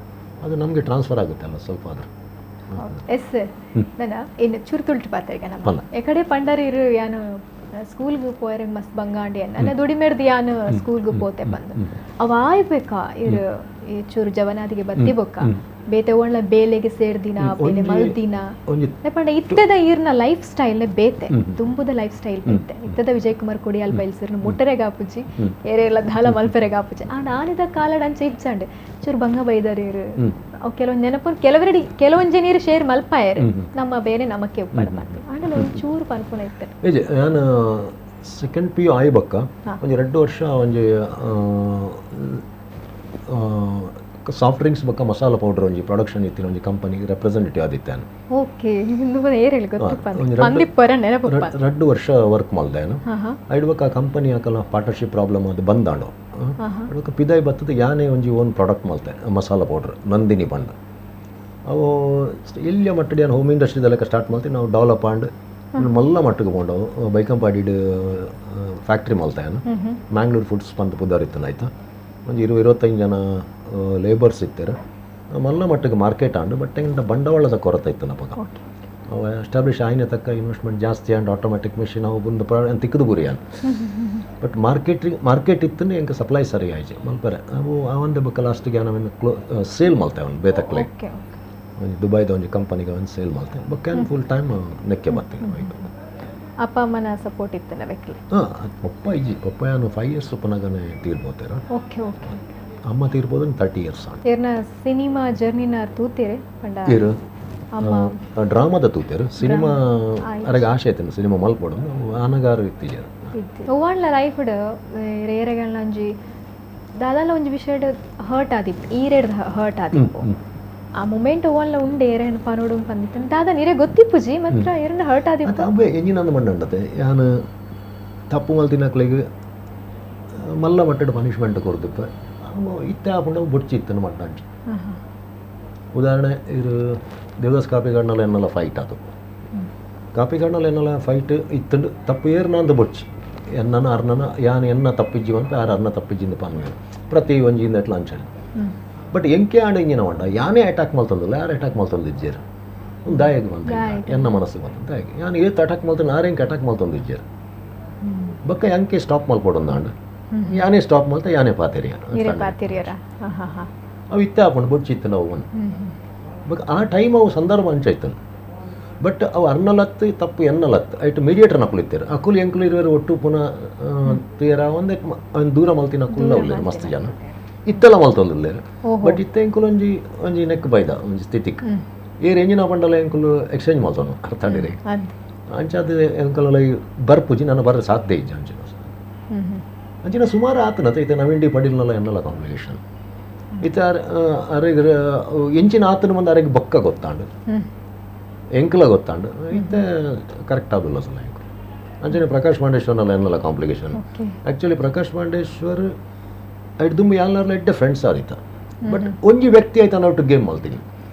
ಅದು ನಮಗೆ ಟ್ರಾನ್ಸ್ಫರ್ ಆಗುತ್ತೆ ಅಲ್ಲ ಸ್ವಲ್ಪ ಆದ್ರೆ.
ಎಸ್ ಸರ್, ನಾನು ಇನ್ನು ಚೂರು ತುಳ್ಟು ಪಾತ್ರೆಗ ನಮ್ಮ ಎಕಡೆ ಪಂಡರಿರು ಯಾನು ಸ್ಕೂಲ್ಗೆ ಪೋಯರಂಗೆ ಮಸ್ತ್ ಬಂಗಾಂಡಿ ಅನ್ನ ದುಡಿಮೆಡ್ದು ಯಾನು ಸ್ಕೂಲ್ಗೆ ಪೋತೆ ಬಂದು ಅವಾಯ್ಬೇಕಾ ಇರು ಈ ಚೂರು ಜವನಾದಿಗೆ ಬತ್ತಿಬೇಕಾ ಬೇತೆ ಒಳ್ಳೆ ಬೇಲೆಗೆ ಸೇರ್ದಿನ ಬೇಲೆ ಮಲ್ದಿನ ಪಂಡ ಇತ್ತದ ಈರ್ನ ಲೈಫ್ ಸ್ಟೈಲ್ ಬೇತೆ ತುಂಬುದ ಲೈಫ್ ಸ್ಟೈಲ್ ಬೇತೆ ಇತ್ತದ ವಿಜಯ್ ಕುಮಾರ್ ಕೊಡಿಯಾಲ್ವಾಲ್ ಸರ್ನ ಮುಟ್ಟರೆಗಾಪುಜಿ ಏರೆಲ್ಲ ದಾಳ ಮಲ್ಪರೆಗಾಪುಜಿ ಆ ನಾನಿದ ಕಾಲಡ್ ಅಂಚೆ ಇಚ್ಚಂಡೆ ಚೂರು ಬಂಗ ಬೈದರೀರು ಅವು ಕೆಲವೊಂದು ನೆನಪು ಕೆಲವೊಂದು ನೀರು ಶೇರ್ ಮಲ್ಪಾಯರು ನಮ್ಮ ಬೇರೆ ನಮಕ್ಕೆ ಉಪ್ಪಡ ಮಾಡ್ತೀವಿ ಆಮೇಲೆ ಒಂಚೂರು ಪನ್ಪುನ ಇತ್ತು.
ನಾನು ಸೆಕೆಂಡ್ PU ಆಯ್ಬಕ್ಕ ಒಂದು 2 ವರ್ಷ ಒಂಜಿ ಸಾಫ್ಟ್ ಡ್ರಿಂಕ್ಸ್ ಬೊಕ್ಕ ಮಸಾಲ ಪೌಡರ್ ಒಂಜಿ ಪ್ರೊಡಕ್ಷನ್ ಇತ್ತಿನ ಒಂಜಿ ಕಂಪನಿ ರೆಪ್ರೆಸೆಂಟೇಟಿವ್ ಆದಿತ್ತೆ ನಾನು.
ಓಕೆ, ಎರಡು
ವರ್ಷ ವರ್ಕ್ ಮಾಡ್ದೆ ನಾನು. ಐಡ್ಬಕ್ಕ ಆ ಕಂಪನಿ ಹಾಕಲ್ಲ ಪಾರ್ಟ್ನರ್ಶಿಪ್ ಪ್ರಾಬ್ಲಮ್ ಅದು ಬಂದಾಂಡು ಅದಕ್ಕೆ ಪಿದಾಯಿ ಬತ್ತದ ಯಾನೇ ಒಂಜಿ ಓನ್ ಪ್ರಾಡಕ್ಟ್ ಮಾಡ್ತೆ ಮಸಾಲ ಪೌಡರ್ ನಂದಿನಿ ಬಂಡ ಅವು ಎಲ್ಲಿಯ ಮಟ್ಟದ ಏನು ಹೋಮ್ ಇಂಡಸ್ಟ್ರಿದೆಲ್ಲ ಸ್ಟಾರ್ಟ್ ಮಾಡ್ತೀವಿ ನಾವು ಡೆವಲಪ್ ಆಂಡ್ ಮಲ್ಲ ಮಟ್ಟಿಗೆ ಕೊಂಡವು ಬೈಕಂಪಾಡಿಡ್ ಫ್ಯಾಕ್ಟ್ರಿ ಮಲ್ತಾಯನು ಮ್ಯಾಂಗ್ಳೂರ್ ಫುಡ್ಸ್ ಬಂದು ಪುದಾರಿತ್ತು ಆಯ್ತಾ ಒಂದು 20-25 ಜನ ಲೇಬರ್ಸ್ ಇರ್ತಾರೆ ಮಲ್ಲ ಮಟ್ಟಿಗೆ ಮಾರ್ಕೆಟ್ ಆಂಡು ಬಟ್ ಹೆಂಗೆ ಬಂಡವಾಳದ ಕೊರತೆ ಇತ್ತು ನಮಗೆ ಅವು ಎಸ್ಟಾಬ್ಲಿಷ್ ಆಯ್ನ ತಕ್ಕ ಇನ್ವೆಸ್ಟ್ಮೆಂಟ್ ಜಾಸ್ತಿ ಆ್ಯಂಡ್ ಆಟೋಮೆಟಿಕ್ ಮಿಷಿನ್ ಅವು ಬಂದು ತಿಕ್ಕದು ಗುರಿ ಅನ್ ಬಟ್ ಮಾರ್ಕೆಟ್ ಇತ್ತು ಹೆಂಗೆ ಸಪ್ಲೈ ಸರಿ ಆಯ್ತು ಮಲ್ಪರೆ ಅವು ಅವಂದೇ ಬಕ್ಕ ಲಾಸ್ಟಿಗೆ ನಾವೇನು ಸೇಲ್ ಮಾಡ್ತೇವೆ ಅವ್ನು ಬೇತಕ್ಲೆ ಒಂದು ದುಬೈದ ಒಂದು ಕಂಪನಿಗೆ ಒಂದು ಸೇಲ್ ಮಾಡ್ತೇವೆ ಬಟ್ ಫುಲ್ ಟೈಮ್ ನೆಕ್ಕೆ ಬರ್ತೀನಿ.
ಅಪ್ಪ ಅಮ್ಮನ ಸಪೋರ್ಟ್ ಇತ್ತು ನವೆಕ್ಲಿ?
ಪಪ್ಪ ಏನು 5 years ಉಪನಾಗನೇ ತೀರ್ಬೋತಾರ.
Okay okay.
ಅಮ್ಮ ತೀರ್ಬೋದು 30 years.
ಏರ್ನ ಸಿನಿಮಾ ಜರ್ನಿನ ತೂತೀರಿ ಪಂಡ
ಇರು ಡ್ರಾಮಾದ ತೂತೇರು ಸಿನಿಮಾ ಅರಗೆ ಆಶೆ ಆಯ್ತು ಸಿನಿಮಾ ಮಲ್ಪೋಡು ಆನಗಾರು ಇತ್ತೀಜ
ಒವ್ವಾಣ್ಲ ಲೈಫ್ಡ್ ರೇರೆಗಳನ್ನ ಒಂಜಿ ದಾದಾಲ ಒಂಜಿ ವಿಷಯ ಹರ್ಟ್ ಆದಿತ್ತು ಈರೆಡ್ ಹರ್ಟ್ ಆದಿತ್ತು ಆ ಮೂಮೆಂಟ್ ಒವ್ವಾಣ್ಲ ಉಂಡೆ ಏರೇನು ಪನೋಡು ಬಂದಿತ್ತು ದಾದ ನೀರೇ ಗೊತ್ತಿಪ್ಪುಜಿ ಮಾತ್ರ ಏರನ್ನ ಹರ್ಟ್ ಆದಿತ್ತು
ಅವೇ ಎಂಜಿನಂದು ಮಂಡಂಡತೆ ಯಾನು ತಪ್ಪು ಮಲ್ತಿನಕ್ಲಿಗೆ ಮಲ್ಲ ಮಟ್ಟದ ಪನಿಷ್ಮೆಂಟ್ ಕೊಡ್ದಿಪ್ಪ ಇತ್ತೆ ಹಾಕೊಂಡು ಬುಡ್ಚಿ ಇತ್ತನ್ನು ಮಟ್ಟಾಂಚಿ ಉದಾಹರಣೆ ಇದು ದೇವದಾಸ್ ಕಾಪಿಗಾಡ್ನಲ್ಲಿ ಎನ್ನೆಲ್ಲ ಫೈಟ್ ಅದು ಕಾಪಿಗಾಡ್ನಲ್ಲಿ ಎನ್ನೆಲ್ಲ ಫೈಟ್ ಇತ್ತಂಡು ತಪ್ಪು ಏರ್ನಂದು ಬೊಚ್ಚಿ ಎನ್ನ ಅರ್ನನ ಯಾನು ಎನ್ನ ತಪ್ಪಿಜ್ಜಿ ಅಂತ ಯಾರು ಅರ್ನ ತಪ್ಪಿಜ್ಜಿಂದ ಪಾನ ಪ್ರತಿ ಒಂಜಿಂದ ಎಟ್ಲ ಅಂಚಳಿ ಬಟ್ ಎಂಕೆ ಆಡ ಇಂಜಿನ ಮಂಡ ಯಾನೇ ಅಟ್ಯಾಕ್ ಮಾಡ್ತಂದಿಲ್ಲ ಯಾರು ಅಟ್ಯಾಕ್ ಮಾಡ್ತಂದಿಜ್ಜೇರು ಒಂದು ದಾಯಗೆ ಬಂದ ಎನ್ನ ಮನಸ್ಸಿಗೆ ಬಂತ ದಾಯಗೆ ಯಾನು ಏತ್ ಅಟ್ಯಾಕ್ ಮಾಡ್ತಾನೆ ಯಾರು ಹೆಂಗೆ ಅಟ್ಯಾಕ್ ಮಾಡ್ತಂದಿಜ್ಜೇರು ಬಕ್ಕ ಎಂಕೆ ಸ್ಟಾಪ್ ಮಾಡ್ಕೊಡೊಂದು ಆಂಡ ಯಾನೇ ಸ್ಟಾಪ್ ಮಾಡ್ತಾ ಯಾನೇ ಪಾತೇರಿಯ
ನೀರೇ ಪಾತಿರಿಯರ ಹಾಂ ಹಾಂ ಹಾಂ
ಅವು ಇತ್ತೆ ಹಾಕೊಂಡು ಬೊಡ್ಚಿತ್ತು ನಾವು ಒಂದು ಬಟ್ ಆ ಟೈಮ್ ಅವು ಸಂದರ್ಭ ಅಂಚಾಯ್ತು ಬಟ್ ಅವು ಅರ್ನಲತ್ತು ತಪ್ಪು ಎನ್ನಲತ್ತು ಐಟು ಮೀಡಿಯೇಟರ್ ನಕಲು ಇತ್ತಾರೆ ಅಕುಲು ಎಂಕುಲು ಇರುವರು ಒಟ್ಟು ಪುನಃ ತೀರ ಒಂದೇ ಒಂದು ದೂರ ಮಲ್ತಿನ ಕುಲ್ಲ ಉಳ್ಳೇರು ಮಸ್ತ್ ಜನ ಇತ್ತೆಲ್ಲ ಮಲ್ತೊಂದುಲ್ಲೇರು ಬಟ್ ಇತ್ತೆ ಎಂಕುಲು ಒಂಜಿ ಒಂಜಿ ನೆಕ್ ಬೈದ ಒಂಜಿ ಸ್ಥಿತಿಕ್ ಈ ರೇಂಜಿನ ಪಂಡಲ ಎಂಕುಲು ಎಕ್ಸ್ಚೇಂಜ್ ಮಾಡ್ತಾನು ಅರ್ಥಾಡಿರಿ ಅಂಚಾದ ಎಂಕುಲ ಬರ್ಪುಜಿ ನನ್ನ ಬರ ಸಾಧ್ಯ ಇಜ್ಜ ಅಂಚಿನ ಅಂಚಿನ ಸುಮಾರು ಆತನತ ಇತ್ತೆ ನವೀಂಡಿ ಪಡಿಲ್ನಲ್ಲ ಎನ್ನಲ್ಲ ಕಾಂಪ್ಲಿಕೇಶನ್ ಇತ್ತೆ ಅರೆಗ್ ಎಂಚಿನ ಆತನ ಮಂದಿ ಅರೆಗ್ ಬೊಕ್ಕ ಗೊತ್ತಾಂಡು ಎಂಕಲ ಗೊತ್ತಾಂಡು ಇತ್ತೆ ಕರೆಕ್ಟ್ ಆಗೋಲ್ಲ ಸಲ ಎಂಕಲು ಅಂಚನೆ ಪ್ರಕಾಶ್ ಪಾಂಡೇಶ್ವರ್ನಲ್ಲ ಎನ್ನಲ್ಲ ಕಾಂಪ್ಲಿಕೇಶನ್ ಆ್ಯಕ್ಚುಲಿ ಪ್ರಕಾಶ್ ಪಾಂಡೇಶ್ವರ್ ಐಟ್ ದುಂಬು ಯಾರಲ್ಲ ಎಡ್ಡೆ ಫ್ರೆಂಡ್ಸ್ ಆದಿತ್ತ ಬಟ್ ಒಂಜಿ ವ್ಯಕ್ತಿ ಆಯ್ತು ನಾನು ಒಟ್ಟು ಗೇಮ್ ಮಲ್ತೀನಿ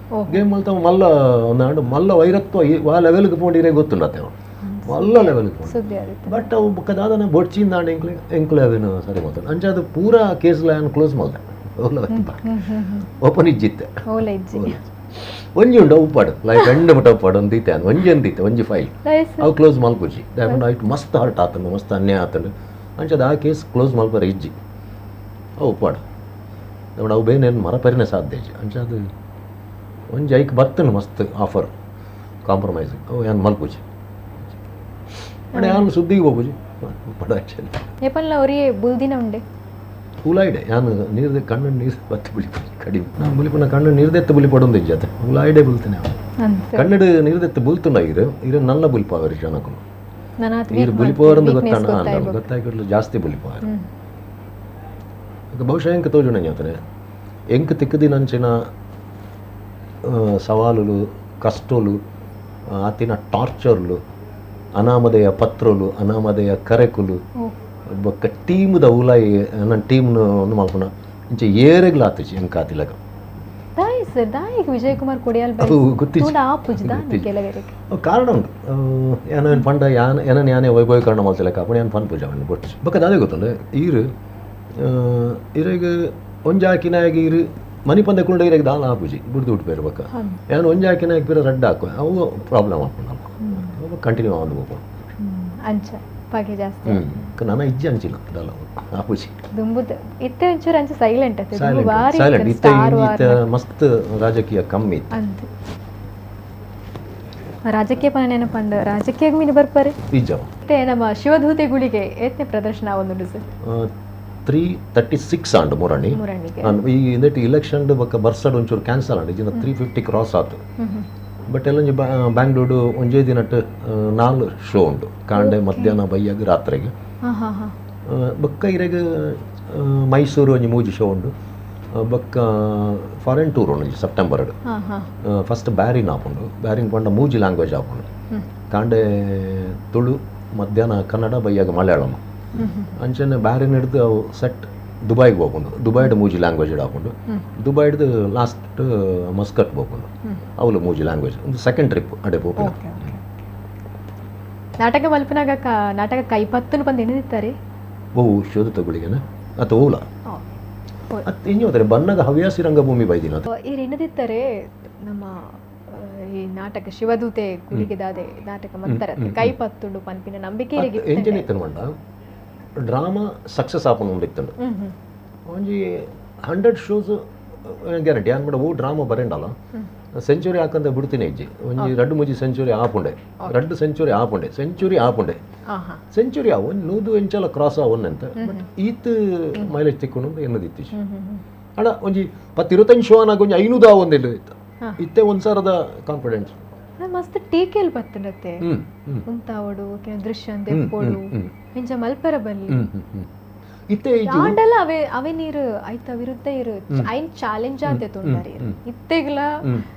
ಗೇಮ್ ಮಲ್ತಾವ ಮಲ್ಲ ಒಂದಾಂಡು ಮಲ್ಲ ವೈರತ್ವ ಆ ಲೆವೆಲ್ಗೆ ಪೋಂಡಿರೇ ಗೊತ್ತಿಲ್ಲತ್ತೆ ಅವ ಮಲ್ಲ ಲೆವೆಲ್ಗೆ ಪೋಂಡು ಬಟ್ ಅವು ಬಕ್ಕದಾದನ ಬೊಡ್ಚಿಂದ ಎಂಕುಲೆ ಅವೇನು ಸರಿ ಮಾತಾಡ ಅಂಚಾದ ಪೂರಾ ಕೇಸ್ಲ ಏನು ಕ್ಲೋಸ್ ಮಾಡ್ದೆ ಓಪನ್ ಇಜ್ಜಿತ್ತೆ ಒಂಜಿ ಉಂಡು ಉಪ್ಪಾಡು ಲೈಕ್ ಎಂಡ್ ಮುಟ್ಟ ಉಪ್ಪಾಡು ಒಂದು ದೀತೆ ಒಂಜಿ ಅಂದಿತ್ತೆ ಒಂಜಿ ಫೈಲ್ ಅವು ಕ್ಲೋಸ್ ಮಲ್ಪುಜಿ ಡ್ಯಾಕೊಂಡು ಆಯ್ತು ಮಸ್ತ್ ಹರ್ಟ್ ಆತಂಡು ಮಸ್ತ್ ಅನ್ಯಾಯ ಆತಂಡು ಅಂಚದ ಆ ಕೇಸ್ ಕ್ಲೋಸ್ ಮಲ್ಪರೆ ಇಜ್ಜಿ ಅವು ಉಪ್ಪಾಡು ಡ್ಯಾಕೊಂಡು ಅವು ಬೇನೇನು ಮರಪರಿನೇ ಸಾಧ್ಯ ಇಜ್ಜಿ ಅಂಚದು ಒಂಜಿ ಐಕ್ ಬರ್ತನು ಮಸ್ತ್ ಆಫರ್ ಕಾಂಪ್ರಮೈಸ್ ಅವು ಏನು ಮಲ್ಪುಜಿ ಅಣ್ಣ ಯಾನು ಸುದ್ದಿಗೆ ಹೋಗುಜಿ ಉಪ್ಪಾಡು ಆ್ಯಕ್ಚುಲಿ
ಏಪಲ್ಲ ಅವರಿಗೆ ಬುಲ್ದಿನ ಉಂಡೆ
ಹುಲಾಯ್ಡೆ ಯಾನು ನೀರ್ದೆ ಕಣ್ಣು ನೀರು ಬತ್ತು ಬುಲಿ ಕಡಿಮೆ ನಾನು ಬುಲಿಪುನ ಕಣ್ಣು ನೀರ್ದೆತ್ತು ಬುಲಿ ಪಡೊಂದು ಇಜ್ಜತೆ ಹುಲಾಯ್ಡೆ ಬುಲ್ತೇನೆ ಅವನು ಕಣ್ಣಡು ನೀರ್ದೆತ್ತು ಬುಲ್ತುಂಡ ಇರು ನಲ್ಲ ಬುಲಿಪಾವರು ಜನಕ್ಕೂ ನೀರು ಬುಲಿಪೋರಂದು ಗೊತ್ತಾಣ ಗೊತ್ತಾಗಿರ್ಲು ಜಾಸ್ತಿ ಬುಲಿಪಾವರು ಈಗ ಬಹುಶಃ ಎಂಕ ತೋಜುಣ ಜಾತ್ರೆ ಎಂಕ ತಿಕ್ಕದಿನಂಚಿನ ಸವಾಲುಲು ಕಷ್ಟೋಲು ಆತಿನ ಟಾರ್ಚರ್ಲು ಅನಾಮಧೇಯ ಪತ್ರಲು ಅನಾಮಧೇಯ ಕರೆಕುಲು ಬೊಕ್ಕ ಟೀಮ್ದ ಉಲಾಯಿ ನನ್ನ ಟೀಮ್ನು ಒಂದು ಮಾಡ್ಕೊಣ ಇಂಚೆ ಏರೆಗ್ಲ ಆತಚಿ ಎಂಕ ಆತಿಲಕ
ವಿಜಯ್ ಕುಮಾರ್ ಕೊಡಿಯಾಲ್
ಕಾರಣ ಉಂಟು ಏನೋ ಪಂಡ ಏನನ್ನು ಯಾನೇ ವೈಭವೀಕರಣ ಮಾಡ್ತಿಲ್ಲಕ ಅಪ್ಪಣ ಏನು ಪನ್ ಪೂಜೆ ಮಾಡಿ ಬೊಟ್ಟು ಬಕ್ಕ ಅದೇ ಗೊತ್ತುಂಡೆ ಈರು ಇರಿಗೆ ಒಂಜಾಕಿನಾಗಿ ಇರು ಮನಿ ಪಂದೆ ಕುಂಡ ಇರಿಗೆ ದಾನ ಹಾಪುಜಿ ಬಿಡ್ದು ಉಟ್ಬೇರು ಬಕ್ಕ ಏನು ಒಂಜಾಕಿನಾಗಿ ಬೇರೆ ರಡ್ಡ ಹಾಕುವ ಅವು ಪ್ರಾಬ್ಲಮ್ ಹಾಕೊಂಡು ಕಂಟಿನ್ಯೂ ಆಗಿ ಹೋಗ್ಬೋದು
ಅಂಚ ಪಾಗೆ ಜಾಸ್ತಿ
ನನ್ನ ಇಜ್ಜಿ ಅಂಚಿಲ್ಲ ಅದಲ್ಲ ಆಪುಜಿ
ದುಂಬುದ ಇತ್ತೆ ಒಂಚೂರು ಅಂಚ ಸೈಲೆಂಟ್ ಅತ್ತೆ
ಸೈಲೆಂಟ್ ಇತ್ತೆ ಮಸ್ತ್ ರಾಜಕೀಯ ಕಮ್ಮಿ
ಅಂತ ರಾಜಕೀಯ ಪನ ನೆನಪಂಡ ರಾಜಕೀಯ ಮೀನು ಬರ್ಪಾರೆ
ನಿಜ
ಮತ್ತೆ ನಮ್ಮ ಶಿವಧೂತೆ ಗುಳಿಗೆ ಏತ್ನೆ ಪ್ರದರ್ಶನ ಒಂದು ಸರ್
336 ಆಂಡು ಮುರಣಿ ಈ ಇಂದಟ್ಟು ಇಲೆಕ್ಷನ್ ಬಕ್ಕ ಬರ್ಸಡ್ ಒಂಚೂರು ಕ್ಯಾನ್ಸಲ್ ಆಂಡು ಇಜಿಂದ 350 ಕ್ರಾಸ್ ಆತು ಬಟ್ ಎಲ್ಲ ಬ್ಯಾಂಗ್ಳೂರು ಒಂಜೇ ದಿನಟ್ಟು 4 ಶೋ ಉಂಟು ಕಾಂಡೆ ಮಧ್ಯಾಹ್ನ ಬೈಯಾಗ ರಾತ್ರಿಗೆ ಬೊಕ್ಕ ಇರೆಗ್ ಮೈಸೂರು ಒಂಜಿ ಮೂಜಿ ಶೋ ಉಂಡು ಬೊಕ್ಕ ಫಾರಿನ್ ಟೂರ್ ಉಂಡು ಸೆಪ್ಟೆಂಬರ್ ಫಸ್ಟ್ ಬ್ಯಾರಿನ್ ಆಪುಂಡು ಬ್ಯಾರಿನ್ ಪಂಡ ಮೂಜಿ ಲ್ಯಾಂಗ್ವೇಜ್ ಆಪುಂಡು ಕಾಂಡೆ ತುಳು ಮಧ್ಯಾಹ್ನ ಕನ್ನಡ ಬೈಯಾಗ ಮಲಯಾಳಂ ಅಂಚನೆ ಬ್ಯಾರಿನ್ ಹಿಡ್ದು ಅವು ಸೆಟ್ ದುಬೈಗೆ ಹೋಗ್ಕೊಂಡು ದುಬೈಡ್ ಮೂಜಿ ಲ್ಯಾಂಗ್ವೇಜ್ ಹಾಕೊಂಡು ದುಬೈಡ್ದು ಲಾಸ್ಟ್ ಮಸ್ಕಟ್ ಹೋಗ್ಕೊಂಡು ಅವಳು ಮೂಜಿ ಲ್ಯಾಂಗ್ವೇಜ್ ಒಂದು ಸೆಕೆಂಡ್ ಟ್ರಿಪ್ ಅಡೆ ಹೋಗ್ಕೊಂಡು
ನಾಟಕ ಮಲ್ಪನಾಗ ನಾಟಕ ಕೈಪತ್ತಲು ಬಂದು ಎಣಿದಿತ್ತಾರೆ
ಓ ಶೋಧ ತಗೊಳಿಗೆನ ಅಥವಾ ಓಲ ಅದು ಇನ್ನೂ ಹೋದರೆ ಬಣ್ಣಗ ಹವ್ಯಾಸಿ ರಂಗಭೂಮಿ ಬೈದಿನ
ಈ ಎಣಿದಿತ್ತಾರೆ ನಮ್ಮ ಈ ನಾಟಕ ಶಿವದೂತೆ ಗುಳಿಗೆದಾದೆ ನಾಟಕ ಮಂತರ ಕೈಪತ್ತುಂಡು ಪನ್ಪಿನ ನಂಬಿಕೆ
ಎಂಜನಿತ್ತು ಮಂಡ ಡ್ರಾಮಾ ಸಕ್ಸಸ್ ಆಪನ್ ಉಂಡಿತ್ತಂಡು ಒಂಜಿ 100 ಶೋಸ್ ಗ್ಯಾರಂಟಿ ಏನು ಮಾಡ ಓ ಡ್ರಾಮಾ ಬರೆಂಡಲ್ಲ ಸೆಂಚುರಿ ಹಾಕಂತ ಬಿಡ್ತೀನಿ ಇಜ್ಜಿ ಒಂಜಿ 2-3 ಸೆಂಚುರಿ ಆಪುಂಡೆ 2 ಸೆಂಚುರಿ ಆಪುಂಡೆ ಸೆಂಚುರಿ ಆ ಒಂದು 100 ಎಂಚಲ ಕ್ರಾಸ್ ಆವನ್ ಅಂತ ಬಟ್ ಈತ್ ಮೈಲೇಜ್ ತಿಕ್ಕೊಂಡು ಎನ್ನದಿತ್ತು ಅಣ್ಣ ಒಂಜಿ 10-25 ಶೋ ಅನ್ನಾಗ ಒಂಜಿ 500 ಆವೊಂದಿಲ್ಲ ಇತ್ತು ಇತ್ತೆ ಒಂದ್ಸಾರದ ಕಾನ್ಫಿಡೆನ್ಸ್
ಮಸ್ತ್ ಟೀಕೆಲ್ ಬರ್ತನತ್ತೆ ಉಂತಾವಡು ದೃಶ್ಯ ದೆಪ್ಪೋಡು ಇಂಚ ಮಲ್ಪರ ಬಲ್ಲಿ
ಇತ್ತೆ
ಆಂಡಲ ಅವೇ ನೀರು ಐತ ವಿರುದ್ಧ ಇರು ಐನ್ ಚಾಲೆಂಜ್ ಆತೆ ತೊಂದರೆ ಇತ್ತೆಗ್ಲ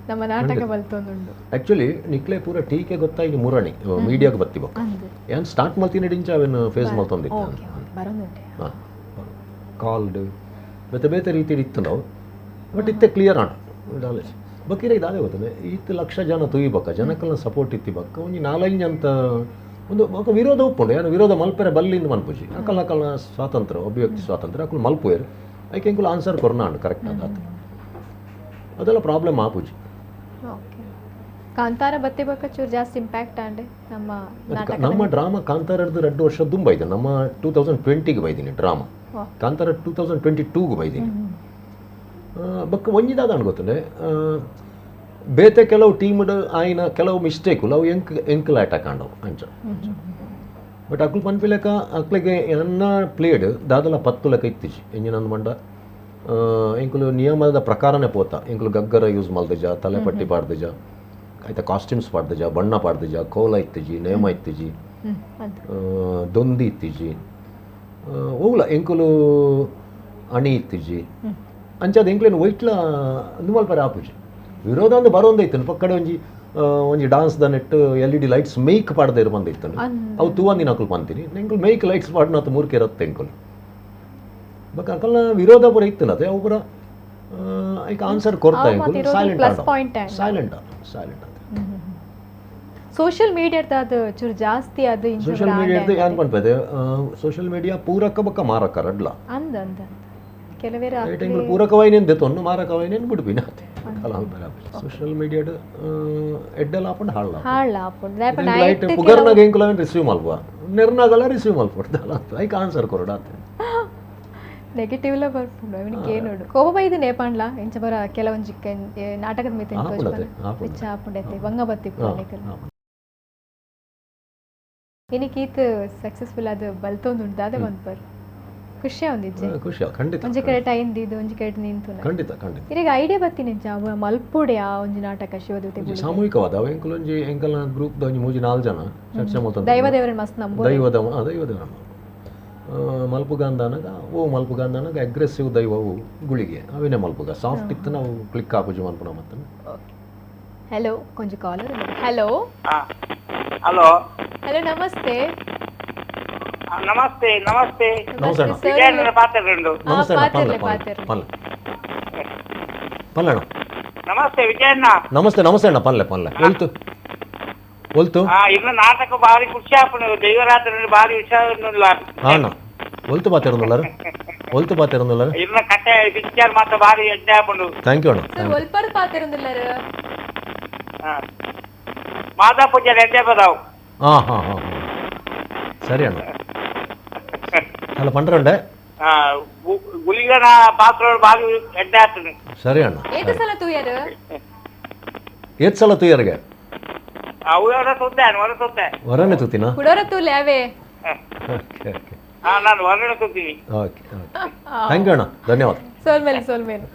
ನಮ್ಮ ನಾಟಕ ಬಲ್ತೊಂದುಂಡು
ಆಕ್ಚುಲಿ ನಿಕ್ಲೆ ಪೂರ ಟೀಕೆ ಗೊತ್ತಾಗಿ ಮುರಣಿ ಮೀಡಿಯಾಗೆ ಬತ್ತಿಬೇಕು ಏನ್ ಸ್ಟಾರ್ಟ್ ಮಾಡ್ತೀನಿ ಡಿಂಚ ಅವೇನು ಫೇಸ್ ಮಾಡ್ತೊಂದಿತ್ತು
ಬರೋದುಂಟೆ
ಕಾಲ್ಡ್ ಬೇತೆ ಬೇತೆ ರೀತಿ ಇತ್ತು ನಾವು ಬಟ್ ಇತ್ತೆ ಕ್ಲಿಯರ್ ಆಣ ನಾಲೆಜ್ ಬಕೀರ ಇದಾದೆ ಗೊತ್ತದೆ ಇತ್ತು ಲಕ್ಷ ಜನ ತುಯ್ಬಕ್ಕ ಜನಕ್ಕೆಲ್ಲ ಸಪೋರ್ಟ್ ಇತ್ತಿಬಕ್ಕ ಒಂಜಿ 4-5 ಅಂತ ಒಂದು ವಿರೋಧ ಒಪ್ಪುಂಡು ಏನು ವಿರೋಧ ಮಲ್ಪೆರೆ ಬಲ್ಲಿಂದ ಮಲ್ಪುಜಿ ಅಕಲ್ಲ ಸ್ವಾತಂತ್ರ್ಯ ಅಭಿವ್ಯಕ್ತಿ ಸ್ವಾತಂತ್ರ್ಯ ಅಕಲ್ ಮಲ್ಪುಯರು ಐಕೆ ಎಂಕುಲು ಆನ್ಸರ್ ಕೊರ್ನಾಂಡು ಕರೆಕ್ಟ್ ಅದಾತು ಅದೆಲ್ಲ ಪ್ರಾಬ್ಲಮ್ ಆಪುಜಿ
ಕಾಂತಾರ ಬತ್ತೆ ಬಕ್ಕ ಚೂರು ಜಾಸ್ತಿ ಇಂಪ್ಯಾಕ್ಟ್ ಅಂಡೆ ನಮ್ಮ ನಾಟಕ
ನಮ್ಮ ಡ್ರಾಮಾ ಕಾಂತಾರದ್ದು 2 ವರ್ಷ ತುಂಬ ಇದೆ. ನಮ್ಮ 2020ಗೆ ಬೈದೀನಿ ಡ್ರಾಮಾ, ಕಾಂತಾರ 2022ಗೆ ಬೈದೀನಿ. ಬಕ್ಕ ಒಂಜಿದಾದ ಅನ್ಕೋತಂಡೆ ಬೇತೆ ಕೆಲವು ಟೀಮ್ಡ್ ಆಯ್ನ ಕೆಲವು ಮಿಸ್ಟೇಕು ಅವು ಎಂಕಲ್ ಅಟ್ಯಾಕ್ ಆಂಡವು ಅಂಚ. ಬಟ್ ಅಕ್ಲು ಪನ್ಪಿಲೆಕ ಅಕ್ಲಿಗೆ ಎನ್ನ ಪ್ಲೇಡ್ ದಾದಲ 10 ಲೆಕ್ಕ ಇತ್ತೀಚಿ ಎಂಜಿನಂದು ಮಂಡ ಎಂಕುಲು ನಿಯಮದ ಪ್ರಕಾರನೇ ಪೋತ. ಎಂಕುಲು ಗಗ್ಗರ ಯೂಸ್ ಮಲ್ದಜ, ತಲೆಪಟ್ಟಿ ಪಾಡ್ದಜ, ಆಯ್ತಾ ಕಾಸ್ಟ್ಯೂಮ್ಸ್ ಪಾಡ್ದಜ, ಬಣ್ಣ ಪಾಡ್ದಜ, ಕೋಲ ಇತ್ತಿಜಿ, ನೇಮ ಇತ್ತಿಜಿ, ದೊಂದಿ ಇತ್ತಿಜಿ, ಹೋಗ್ಲ ಎಂಕುಲು ಅಣಿ ಇತ್ತಿಜಿ ಅಂಚದ ಎಂಕ್ಲೇನು ವೈಟ್ಲ ನುಮಲ್ಪರೆ ಆಪುಜಿ. ವಿರೋಧ ಒಂದು ಬರೋಂದೈತನು ಪಕ್ಕಡೆ ಒಂಜಿ ಡಾನ್ಸ್ ದ ನೆಟ್ LED ಲೈಟ್ಸ್ ಮೇಕ್ ಪಾಡ್ದೆ ಇರು ಬಂದೈತನು ಅವು ತೂವಂದಿನ ಅಕುಲು ಪಂತೀನಿ ಎಂಕುಲು ಮೇಕ್ ಲೈಟ್ಸ್ ಪಾಡ್ನ ಅತ್ತು ಮೂರ್ಕೆ ಇರತ್ತೆ ಎಂಕುಲು ಬಟ್ ಅಕಲ್ನ ವಿರೋಧ ಪೂರ ಇತ್ತು ಅದೇ ಅವು ಪೂರ ಐಕ್ ಆನ್ಸರ್ ಕೊಡ್ತಾ ಎಂಕುಲು ಸೈಲೆಂಟ್
ಸೋಷಿಯಲ್ ಮೀಡಿಯಾದ ಚೂರು ಜಾಸ್ತಿ ಅದು
ಸೋಷಿಯಲ್ ಮೀಡಿಯಾದ ಏನ್ ಪನ್ಪದೆ ಸೋಷಿಯಲ್ ಮೀಡಿಯಾ ಪೂರಕ ಬಕ್ಕ ಮಾರಕ ರಡ್ಲ
ಅಂದ ಕೆಲವೇರ
ಎಂಕುಲು ಪೂರಕವಾಯಿನೇನು ದೆತ್ತೊನ್ನು ಮಾರಕವಾಯಿನೇನು ಬಿಡ್ಬಿನ ಸೋಷಿಯಲ್ ಮೀಡಿಯಾದ ಎಡ್ಡೆಲ್ಲ ಹಾಕೊಂಡು ಹಾಳ ಲೈಟ್ ಪುಗರ್ನಾಗ ಎಂಕುಲ ರಿಸೀವ್ ಮಲ್ಪುವ ನೆರ್ನಾಗಲ್ಲ ರಿಸೀವ್ ಮಲ್ಪಡ್ದಲ್ಲ ಐಕ್ ಆನ್ಸರ್ ಕೊರಡಾತೆ
ನೆಗೆಟಿವ್ಲ ಬರ್ಪುಂಡು ಅವನಿಗೆ ಏನೋಡು ಕೋಪ ಬೈದು ನೇಪಾಂಡ್ಲ ಎಂಚ ಬರ ಕೆಲವೊಂಜಿ ನಾಟಕದ ಮಿತಿ ವಿಚ್ಚ ಹಾಪುಂಡೈತೆ ವಂಗ ಬತ್ತಿ ಏನಕ್ಕೀತ್ ಸಕ್ಸಸ್ಫುಲ್ ಅದು ಬಲ್ತೊಂದುಂಟು ಅದೇ ಬಂದ್ಬರ್ ಖುಷಿ ಒಂದಿಜ್ಜೆ
ಖುಷಿ ಖಂಡಿತ
ಒಂಜಿ ಕಡೆ ಐಂದಿದ್ದು ಒಂಜಿ ಕಡೆ ನಿಂತು
ಖಂಡಿತ ಖಂಡಿತ
ಈಗ ಐಡಿಯಾ ಬತ್ತೀನಿ ಮಲ್ಪುಡೆ ಆ ಒಂಜಿ ನಾಟಕ ಶಿವದೂತೆ
ಸಾಮೂಹಿಕವಾದ ಅವ ಎಂಕುಲೊಂಜಿ ಎಂಕಲ್ನ ಗ್ರೂಪ್ ಒಂಜಿ 3-4 ಜನ ಚರ್ಚೆ ಮಾಡ್ತಾರೆ
ದೈವದೇವರನ್ನ ಮಸ್ತ್ ನಂಬು
ದೈವದೇವರನ್ನ ಮಲ್ಪುಗಾಂಧನಾಗ ಮಲ್ಪುಗಾಂಧನಾಗ ಅಗ್ರೆಸಿವ್ ದೈವವು ಗುಳಿಗೆ ಅವೇನೇ ಮಲ್ಪುಗ ಸಾಫ್ಟ್ ಇತ್ತು ನಾವು ಕ್ಲಿಕ್ ಹಾಕುಜು ಮಲ್ಪುಣ ಮತ್ತೆ
ಹಲೋ ಕೊಂಚ ಕಾಲರ್ ಹಲೋ
ಹಲೋ
ಹಲೋ ನಮಸ್ತೆ
ನಮಸ್ತೆ ನಮಸ್ತೆ
ನಮಸ್ತೆ
ವಿಜಯನಗರ ಪಾತ್ರಗಳು
ಪಲ್ಲಣ
ನಮಸ್ತೆ ವಿಜಯಣ್ಣ
ನಮಸ್ತೆ ನಮಸ್ತೆ ಅಣ್ಣ ಪಲ್ಲೆ ಒಲ್ತು
ಇನ್ನು ನಾಟಕ ಭಾರಿ ಖುಷಿ ಆಪುಂಡು ದೈವರಾತ್ರಿ ಭಾರಿ ವಿಷಯ
ಅಣ್ಣ ಒಲ್ತು ಪಾತಿರುಂದುಲ್ಲ
ಇನ್ನು ಕಟ್ಟೆ ಪಿಕ್ಚರ್ ಮಾತ್ರ ಭಾರಿ ಎಡ್ಡೆ ಆಪುಂಡು
ಥ್ಯಾಂಕ್ ಯು ಅಣ್ಣ
ಒಲ್ಪರ್ ಪಾತಿರುಂದುಲ್ಲರ
ಮಾತಾ ಪೂಜೆ ಎಡ್ಡೆ ಬದಾವು
ಹಾ ಸರಿ ಅಣ್ಣ ಅಲ್ಲ ಪಂಡ್ರಂಡೆ
ಗುಳಿಗನ ಪಾತ್ರ ಭಾರಿ ಎಡ್ಡೆ ಆಗ್ತದೆ
ಸರಿ ಅಣ್ಣ
ಏತ ಸಲ ತೂಯರು
ಏತ್ ಸಲ ತೂಯರ್ಗೆ
ಅವರ ಸುದ್ದೆ
ಹೊರನೆ ತೂತಿನ
ಕುಡೋರ ತೂಲೆ ಅವೇ
ಓಕೆ
ನಾನು ಹೊರಗಡೆ ಸುತ್ತೀನಿ
ಓಕೆ ಥ್ಯಾಂಕ್ ಯು ಅಣ್ಣ ಧನ್ಯವಾದ
ಸೋಲ್ಮೇಲೆ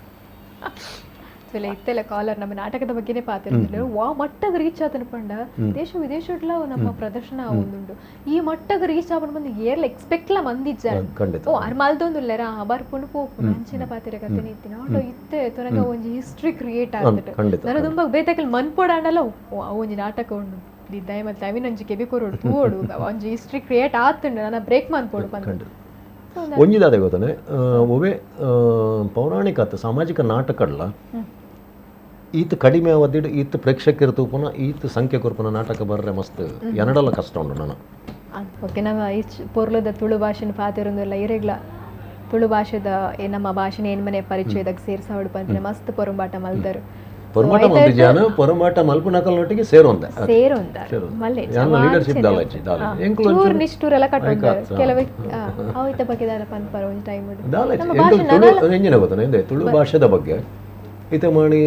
ಇತ್ತೆಲ್ಲ ಕಾಲರ್ ನಮ್ಮ ನಾಟಕದ ಬಗ್ಗೆನೇ ಪಾತಿರ್ತಿದ್ರು ವಾ ಮಟ್ಟಗ ರೀಚ್ ಆತನ ಪಂಡ ದೇಶ ವಿದೇಶಡ್ಲ ನಮ್ಮ ಪ್ರದರ್ಶನ ಒಂದುಂಡು ಈ ಮಟ್ಟಗ ರೀಚ್ ಆಪಣ ಬಂದು ಏರ್ಲ ಎಕ್ಸ್ಪೆಕ್ಟ್ಲ ಮಂದಿಜ್ಜ ಓ ಅರ್ ಮಲ್ದೊಂದುಲ್ಲರ ಬರ್ಪುಂಡು ಪೋಪುಂಡು ಅಂಚಿನ ಪಾತಿರ ಕತೆ ಇತ್ತಿನ ಆಟೋ ಇತ್ತೆ ತೊನಗ ಒಂಜಿ ಹಿಸ್ಟ್ರಿ ಕ್ರಿಯೇಟ್ ಆಗ್ತದೆ ನನ್ನ ತುಂಬ ಬೇತಕಲ್ ಮನ್ಪೋಡಾಂಡಲ್ಲ ಒಂಜಿ ನಾಟಕ ಉಂಡು ದಯಮಲ್ ಅವಿನೊಂಜಿ ಕೆಬಿಕೋರೋಡು ತೂಡು ಒಂಜಿ ಹಿಸ್ಟ್ರಿ ಕ್ರಿಯೇಟ್ ಆತುಂಡು ನನ್ನ ಬ್ರೇಕ್ ಮನ್ಪೋಡು ಬಂದು
ಒಂಜಿದಾದೆ ಗೊತ್ತಾನೆ ಒವೇ ಪೌರಾಣಿಕ ಸಾಮಾಜಿಕ ನಾಟಕಡ್ಲ ಈತ ಕಡಿಮೆ ಅವಧಿಡ್ ಈತ ಪ್ರೇಕ್ಷಕರು ತೂಪುನ ಈತ ಸಂಖ್ಯೆ ಕೊರ್ಪುನ ನಾಟಕ ಬರ್ರೆ ಮಸ್ತ್ ಎನ್ನಡಲ್ಲ ಕಷ್ಟ ಉಂಡು ನಾನು
ಓಕೆ ನಮ್ಮ ಈ ಪೊರ್ಲದ ತುಳು ಭಾಷೆನ ಪಾತಿರೊಂದಿಲ್ಲ ಇರೆಗ್ಲ ತುಳು ಭಾಷೆದ ನಮ್ಮ ಭಾಷೆನ ಏನ್ ಮನೆ ಪರಿಚಯದಾಗ ಸೇರ್ಸಾವಡು ಬಂದಿನ ಮಸ್ತ್ ಪೊರಂಬಾಟ ಮಲ್ದರು
ಪೊರಮಾಟ ಮಂದಿಜಾನ ಪೊರಮಾಟ ಮಲ್ಪುನಕಲ್ನೊಟ್ಟಿಗೆ ಸೇರೊಂದೆ
ಮಲ್ಲೆ
ಯಾನ ಲೀಡರ್ಶಿಪ್ ದಾಲಜಿ
ಚೂರ್ ನಿಷ್ಠೂರೆಲ್ಲ ಕಟ್ಟೊಂದಾರು ಕೆಲವೇ ಅವೈತ ಬಗ್ಗೆ ದಾಲ ಪನ್ಪರ ಒಂದು ಟೈಮ್
ದಾಲಜಿ ತುಳು ಎಂಜಿನ ಗೊತ್ತಾನೆ ಎಂದೆ ತುಳು ಭಾಷೆದ ಬಗ್ಗೆ ಈತ ಮಾಡಿ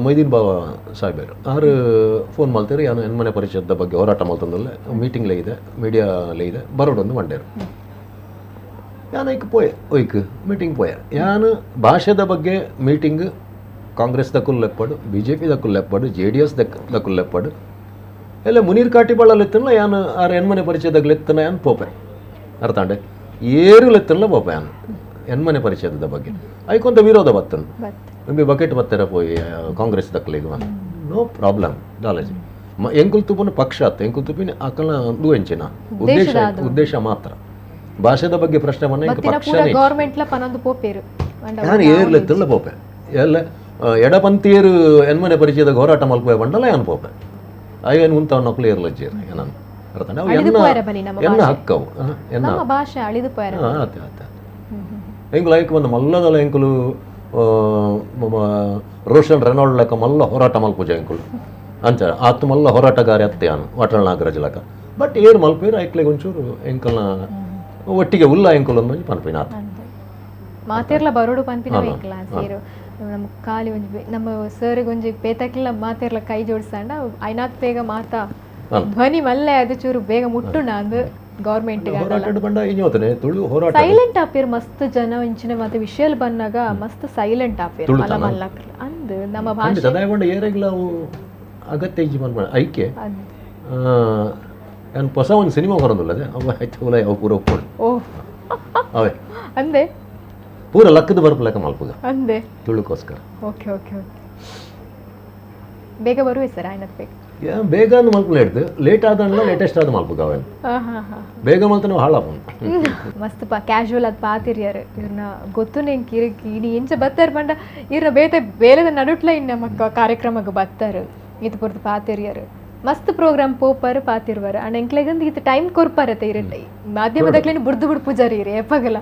ಮೊಯ್ದೀನ್ ಬಾವ ಸಾಹೇಬರು ಆರು ಫೋನ್ ಮಾಡ್ತಾರೆ ಯಾನು ಹೆಣ್ಮನೆ ಪರಿಚಯದ ಬಗ್ಗೆ ಹೋರಾಟ ಮಾಡ್ತಂದಲ್ಲ ಮೀಟಿಂಗ್ಲೇ ಇದೆ ಮೀಡಿಯಾಲೇ ಇದೆ ಬರೋಡೊಂದು ಮಂಡ್ಯರು ಯಾನು ಐಕ್ ಪೋಯೆ ಒಯ್ಕ್ ಮೀಟಿಂಗ್ ಪೋಯ ಯಾನು ಭಾಷೆದ ಬಗ್ಗೆ ಮೀಟಿಂಗ್ ಕಾಂಗ್ರೆಸ್ ದಕ್ಕುಲ್ ಲೆಪ್ಪಡು BJP ದಕ್ಕುಲ್ ಲೆಪ್ಪಡು JDS ದಕ್ಕುಲ್ ಲೆಪ್ಪಡು ಎಲ್ಲ ಮುನೀರ್ ಕಾಟಿಬಾಳಲ್ಲಿ ಎತ್ತಲ್ಲ ಯಾನು ಆರು ಹೆಣ್ಮನೆ ಪರಿಚಯದಾಗ ಲೆತ್ತನ ಯಾನು ಪೋಪೆ ಅರ್ಥಾಂಡೆ ಏರು ಲೆತ್ತಲ್ಲ ಪೋಪೆ ಯಾನು ಹೆಣ್ಮನೆ ಪರಿಚಯದ ಬಗ್ಗೆ ಐಕೊಂತ ವಿರೋಧ ಬತ್ತನು ನಿಮಗೆ ಬಕೆಟ್ ಬರ್ತಾರೆ ಪೋಯಿ ಕಾಂಗ್ರೆಸ್ ದಕ್ಕಲಿಗೆ ನೋ ಪ್ರಾಬ್ಲಮ್ ದಾಲಜಿ ಎಂಕುಲ್ ತುಪ್ಪನ ಪಕ್ಷ ಆತ ಎಂಕುಲ್ ತುಪ್ಪಿನ ಅಕಲ್ನ ಒಂದು ಎಂಚಿನ ಉದ್ದೇಶ ಮಾತ್ರ ಭಾಷೆದ ಬಗ್ಗೆ ಪ್ರಶ್ನೆ ಮನೆ ಪಕ್ಷ ನಾನು ಏರ್ಲೆತ್ತಲ್ಲ ಪೋಪೆ ಎಲ್ಲ ಎಡಪಂಥೀಯರು ಹೆಣ್ಮನೆ ಪರಿಚಯದಾಗ ಹೋರಾಟ ಮಲ್ಪೋಯ ಬಂಡಲ್ಲ ಏನು ಪೋಪೆ ಅಯ್ಯನ್ ಉಂತವ್ ನಕ್ಲು ಏರ್ಲಜ್ಜಿ ನಾನು ಅರ್ಥನೆ ಅವು ಎನ್ನ ಹಕ್ಕವು ಎನ್ನ
ಭಾಷೆ ಅಳಿದು
ಆತ ಎಂಕುಲು ಐಕ್ ಒಂದು ಮಲ್ಲದಲ್ಲ ಎಂಕುಲು ರೋಷನ್ ರೆನಾಲ್ಡ್ ಲೆಕ್ಕ ಮಲ್ಲ ಹೋರಾಟ ಮಲ್ಪುಜ ಎಂಕುಲು ಅಂಚ ಆತು ಮಲ್ಲ ಹೋರಾಟಗಾರಿ ಅತ್ತೆ ಅನು ವಾಟಾಳ್ ನಾಗರಾಜ್ ಲೆಕ್ಕ ಬಟ್ ಏರು ಮಲ್ಪೇರು ಐಕ್ಲೆಗೆ ಒಂಚೂರು ಎಂಕಲ್ನ ಒಟ್ಟಿಗೆ ಉಲ್ಲ ಎಂಕುಲು ಅಂದ್ ಪನ್ಪಿನ ಆತ
ಮಾತೇರ್ಲ ಬರೋಡು ಪನ್ಪಿನ ಬೇಕಲ್ಲ ಸೇರು ನಮ್ಮ ಖಾಲಿ ಒಂಜಿ ನಮ್ಮ ಸರ್ಗೆ ಒಂಜಿ ಪೇತಕ್ಕಿಲ್ಲ ಮಾತೇರ್ಲ ಕೈ ಜೋಡಿಸ್ತಾಂಡ ಐನಾತ್ ಬೇಗ ಮಾತಾ ಧ್ವನಿ ಮಲ್ಲೆ ಅದು ಚೂರು ಬೇಗ ಮುಟ್ಟುಂಡ ಅಂದು ಗೌರ್ಮೆಂಟ್
ಹೋರಾಟ ಬಂಡ ಇನ್ನೋತನೆ ತುಳು ಹೋರಾಟ
ಸೈಲೆಂಟ್ ಆಪೇರು ಮಸ್ತ್ ಜನ ಇಂಚಿನ ಮತ್ತೆ ವಿಷಯಲ್ ಬಂದಾಗ ಮಸ್ತ್ ಸೈಲೆಂಟ್ ಆಪೇರು ಮಲ್ಲ ಮಲ್ಲಕ್ ಅಂದ್ ನಮ್ಮ ಭಾಷೆ
ಸದಾಯಗೊಂಡ ಏರೆಗ್ಲ ಅವು ಅಗತ್ಯ ಇಜ್ಜಿ ಬಂದ್ಮಾಡ ಐಕೆ ನಾನು ಹೊಸ ಒಂದು ಸಿನಿಮಾ ಹೊರದಿಲ್ಲದೆ ಅವ ಆಯ್ತು ಉಲ ಅವು ಪೂರ ಒಪ್ಕೊಂಡು
ಓ
ಅವೇ
ಅಂದೆ
ಪೂರ ಲಕ್ಕದ ಬರ್ಪ ಲೆಕ್ಕ ಮಲ್ಪುಗ
ಅಂದೆ
ತುಳುಕೋಸ್ಕರ
ಓಕೆ ಓಕೆ ಓಕೆ ಬೇಗ ಬರುವೆ ಸರ್ ಆಯ್ನತ್ ಬೇಗ
ಬೇಗ ಅಂದ್ ಮಲ್ಪುಲ ಹಿಡ್ದು ಲೇಟ್ ಆದಲ್ಲ ಲೇಟೆಸ್ಟ್ ಆದ ಮಲ್ಪುಗ ಅವೇನು ಬೇಗ ಮಲ್ತ ನಾವು ಹಾಳಪ್ಪ
ಮಸ್ತ್ ಕ್ಯಾಶುವಲ್ ಅದು ಪಾತಿರ್ಯಾರು ಇವ್ರನ್ನ ಗೊತ್ತು ನೆಂಗೆ ಕಿರಿಕಿ ಇನ್ನು ಎಂಚ ಬತ್ತಾರ ಬಂಡ ಇವ್ರನ್ನ ಬೇಲೆದ ನಡುಟ್ಲ ಇನ್ನು ನಮ್ಮ ಕಾರ್ಯಕ್ರಮಕ್ಕೆ ಬತ್ತಾರು ಇದು ಪುರ್ತು ಪಾತಿರ್ಯಾರು ಮಸ್ತ್ ಪ್ರೋಗ್ರಾಮ್ ಪೋಪಾರು ಪಾತಿರ್ವಾರ ಅಂಡ್ ಎಂಕ್ಲೆಗಂದು ಇದು ಟೈಮ್ ಕೊರ್ಪಾರತ್ತೆ ಇರಟ್ಟ ಮಾಧ್ಯಮದಾಗ್ಲೇನು ಬುಡ್ದು ಪೂಜಾರಿ ಇರಿ ಎಪ್ಪಾಗಲ್ಲ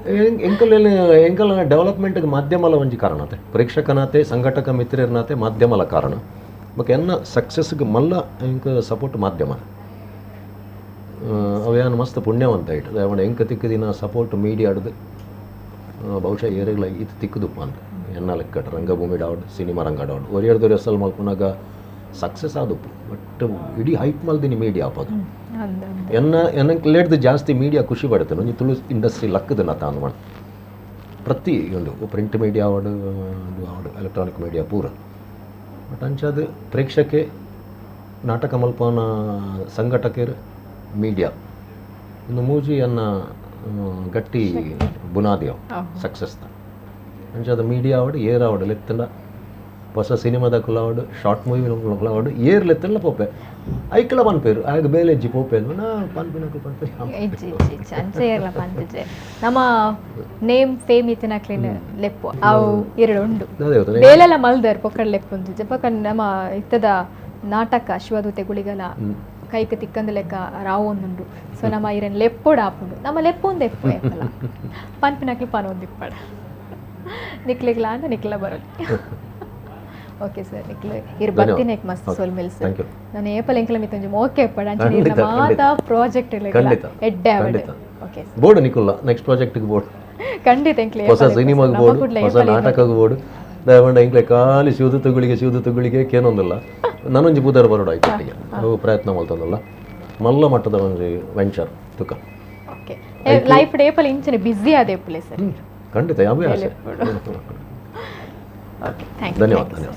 ಎಂಕಲ್ ಡೆವಲಪ್ಮೆಂಟ್ಗೆ ಮಾಧ್ಯಮಲ ಒಂಜಿ ಕಾರಣತೆ ಪ್ರೇಕ್ಷಕನಾತೆ ಸಂಘಟಕ ಮಿತ್ರರನಾತೆ ಮಾಧ್ಯಮಲ ಕಾರಣ ಬಟ್ ಎನ್ನ ಸಕ್ಸಸ್ಗೆ ಮಲ್ಲ ಎಂಕ ಸಪೋರ್ಟ್ ಮಾಧ್ಯಮ ಅವೇನು ಮಸ್ತ್ ಪುಣ್ಯವಂತ ಇಟ್ಟು ಅವನ ಎಂಕ ತಿಕ್ಕದಿನ ಸಪೋರ್ಟ್ ಮೀಡಿಯಾ ಆಡ್ದು ಬಹುಶಃ ಏರೆಗ್ಲ ಇದು ತಿಕ್ಕದುಪ್ಪ ಅಂತ ಎನ್ನ ಲೆಕ್ಕ ರಂಗಭೂಮಿ ಡಾವಡ್ ಸಿನಿಮಾ ರಂಗ ಡಾವಡ್ ಒರಿಯರ್ದವ್ರು ಎಸಲ್ ಮಲ್ಪನಾಗ ಸಕ್ಸಸ್ ಆದಪ್ಪು ಬಟ್ ಇಡೀ ಹೈಪ್ ಮಲ್ದಿನಿ ಮೀಡಿಯಾ ಅಪ್ಪಾಗ ಎನ್ನಕ್ಕೆ ಲೇಟ್ದು ಜಾಸ್ತಿ ಮೀಡಿಯಾ ಖುಷಿ ಪಡುತ್ತೆ ಒಂಜಿ ತುಳು ಇಂಡಸ್ಟ್ರಿ ಲಕ್ಕದ ನಾ ತಾನು ಮಾಡಿ ಪ್ರತಿ ಒಂದು ಪ್ರಿಂಟ್ ಮೀಡಿಯಾ ಆವಡು ಎಲೆಕ್ಟ್ರಾನಿಕ್ ಮೀಡಿಯಾ ಪೂರ ಬಟ್ ಅಂಚದು ಪ್ರೇಕ್ಷಕೆ ನಾಟಕ ಮಲ್ಪನ ಸಂಘಟಕರು ಮೀಡಿಯಾ ಇನ್ನು ಮೂಜಿ ಅನ್ನ ಗಟ್ಟಿ ಬುನಾದಿ ಅವು ಸಕ್ಸಸ್ನ ಅಂಚದು ಮೀಡಿಯಾ ಆವಡು ಏರ್ ಆವಡು ಲೆತ್ತಂಡ ಹೊಸ ಸಿನಿಮಾದ ಕುಲಾವಡು ಶಾರ್ಟ್ ಮೂವಿ ಕುಲಾವಡು ಏರ್ ಲೆತ್ತಲ್ಲ ಪೋಪೆ ಐಕಲ ಪನ್ಪೇರು ಆಗ ಬೇಲೆಜ್ಜಿ ಪೋಪೆ ನಾ ಪನ್ಪಿನಕು ಪನ್ಪೆ
ನಮ್ಮ ನೇಮ್ ಫೇಮ್ ಇತ್ತಿನಕ್ಲೇನು ಲೆಪ್ಪು ಅವು ಎರಡು ಉಂಡು ಬೇಲೆಲ್ಲ ಮಲ್ದರ್ ಪೊಕ್ಕಡ್ ಲೆಪ್ಪು ಉಂಟು ಪಕ್ಕ ನಮ್ಮ ಇತ್ತದ ನಾಟಕ ಶಿವದೂತೆ ಗುಳಿಗಲ ಕೈಕ ತಿಕ್ಕಂದ ಲೆಕ್ಕ ರಾವು ಒಂದುಂಡು ಸೊ ನಮ್ಮ ಇರನ್ ಲೆಪ್ಪೋಡು ಆಪುಂಡು ನಮ್ಮ ಲೆಪ್ಪು ಒಂದು ಎಪ್ಪು ಎಪ್ಪಲ್ಲ ಪನ್ಪಿನಕ್ಲಿ ಪನ್ ಒಂದು ಇಪ್ಪಡ ನಿಕ್ಲಿಗ್ಲ ಅಂತ ನಿಕ್ಲ ಬರೋದು ಓಕೆ ಸರ್ ನಿಕ್ಲೆ ಇರ್ ಬರ್ತೀನಿ ಮಸ್ತ್ ಸೋಲ್ ಮಿಲ್ಸ್ ನಾನು ಏಪಲ್ ಎಂಕಲ ಮಿತ್ತೊಂಜಿ ಓಕೆ ಪಡ ಅಂಚನೆ ಇರ್ನ ಮಾತಾ ಪ್ರಾಜೆಕ್ಟ್ ಇಲ್ಲ ಎಡ್ಡೆ ಅವಡೆ ಓಕೆ
ಬೋರ್ಡ್ ನಿಕುಲ್ಲ ನೆಕ್ಸ್ಟ್ ಪ್ರಾಜೆಕ್ಟ್ ಗೆ ಬೋರ್ಡ್
ಖಂಡಿತ ಎಂಕಲೆ
ಹೊಸ ಸಿನಿಮಾಗೆ ಬೋರ್ಡ್ ಹೊಸ ನಾಟಕಕ್ಕೆ ಬೋರ್ಡ್ ದಯವಂಡ ಎಂಕಲೆ ಖಾಲಿ ಶಿವದ ತುಗುಳಿಗೆ ಕೇನೊಂದಿಲ್ಲ ನಾನೊಂಜಿ ಪೂದರ್ ಬರೋಡು ಆಯ್ತು ಅವು ಪ್ರಯತ್ನ ಮಾಡ್ತದಲ್ಲ ಮಲ್ಲ ಮಟ್ಟದ ಒಂದು ವೆಂಚರ್ ತುಕ
ಓಕೆ ಲೈಫ್ ಏಪಲ್ ಇಂಚನೆ ಬಿಸಿ ಆದೆ ಪ್ಲೇಸ್ ಸರ್
ಖಂಡಿತ ಯಾವೇ ಆಸೆ
ಓಕೆ ಥ್ಯಾಂಕ್ ಯು
ಧನ್ಯವಾದ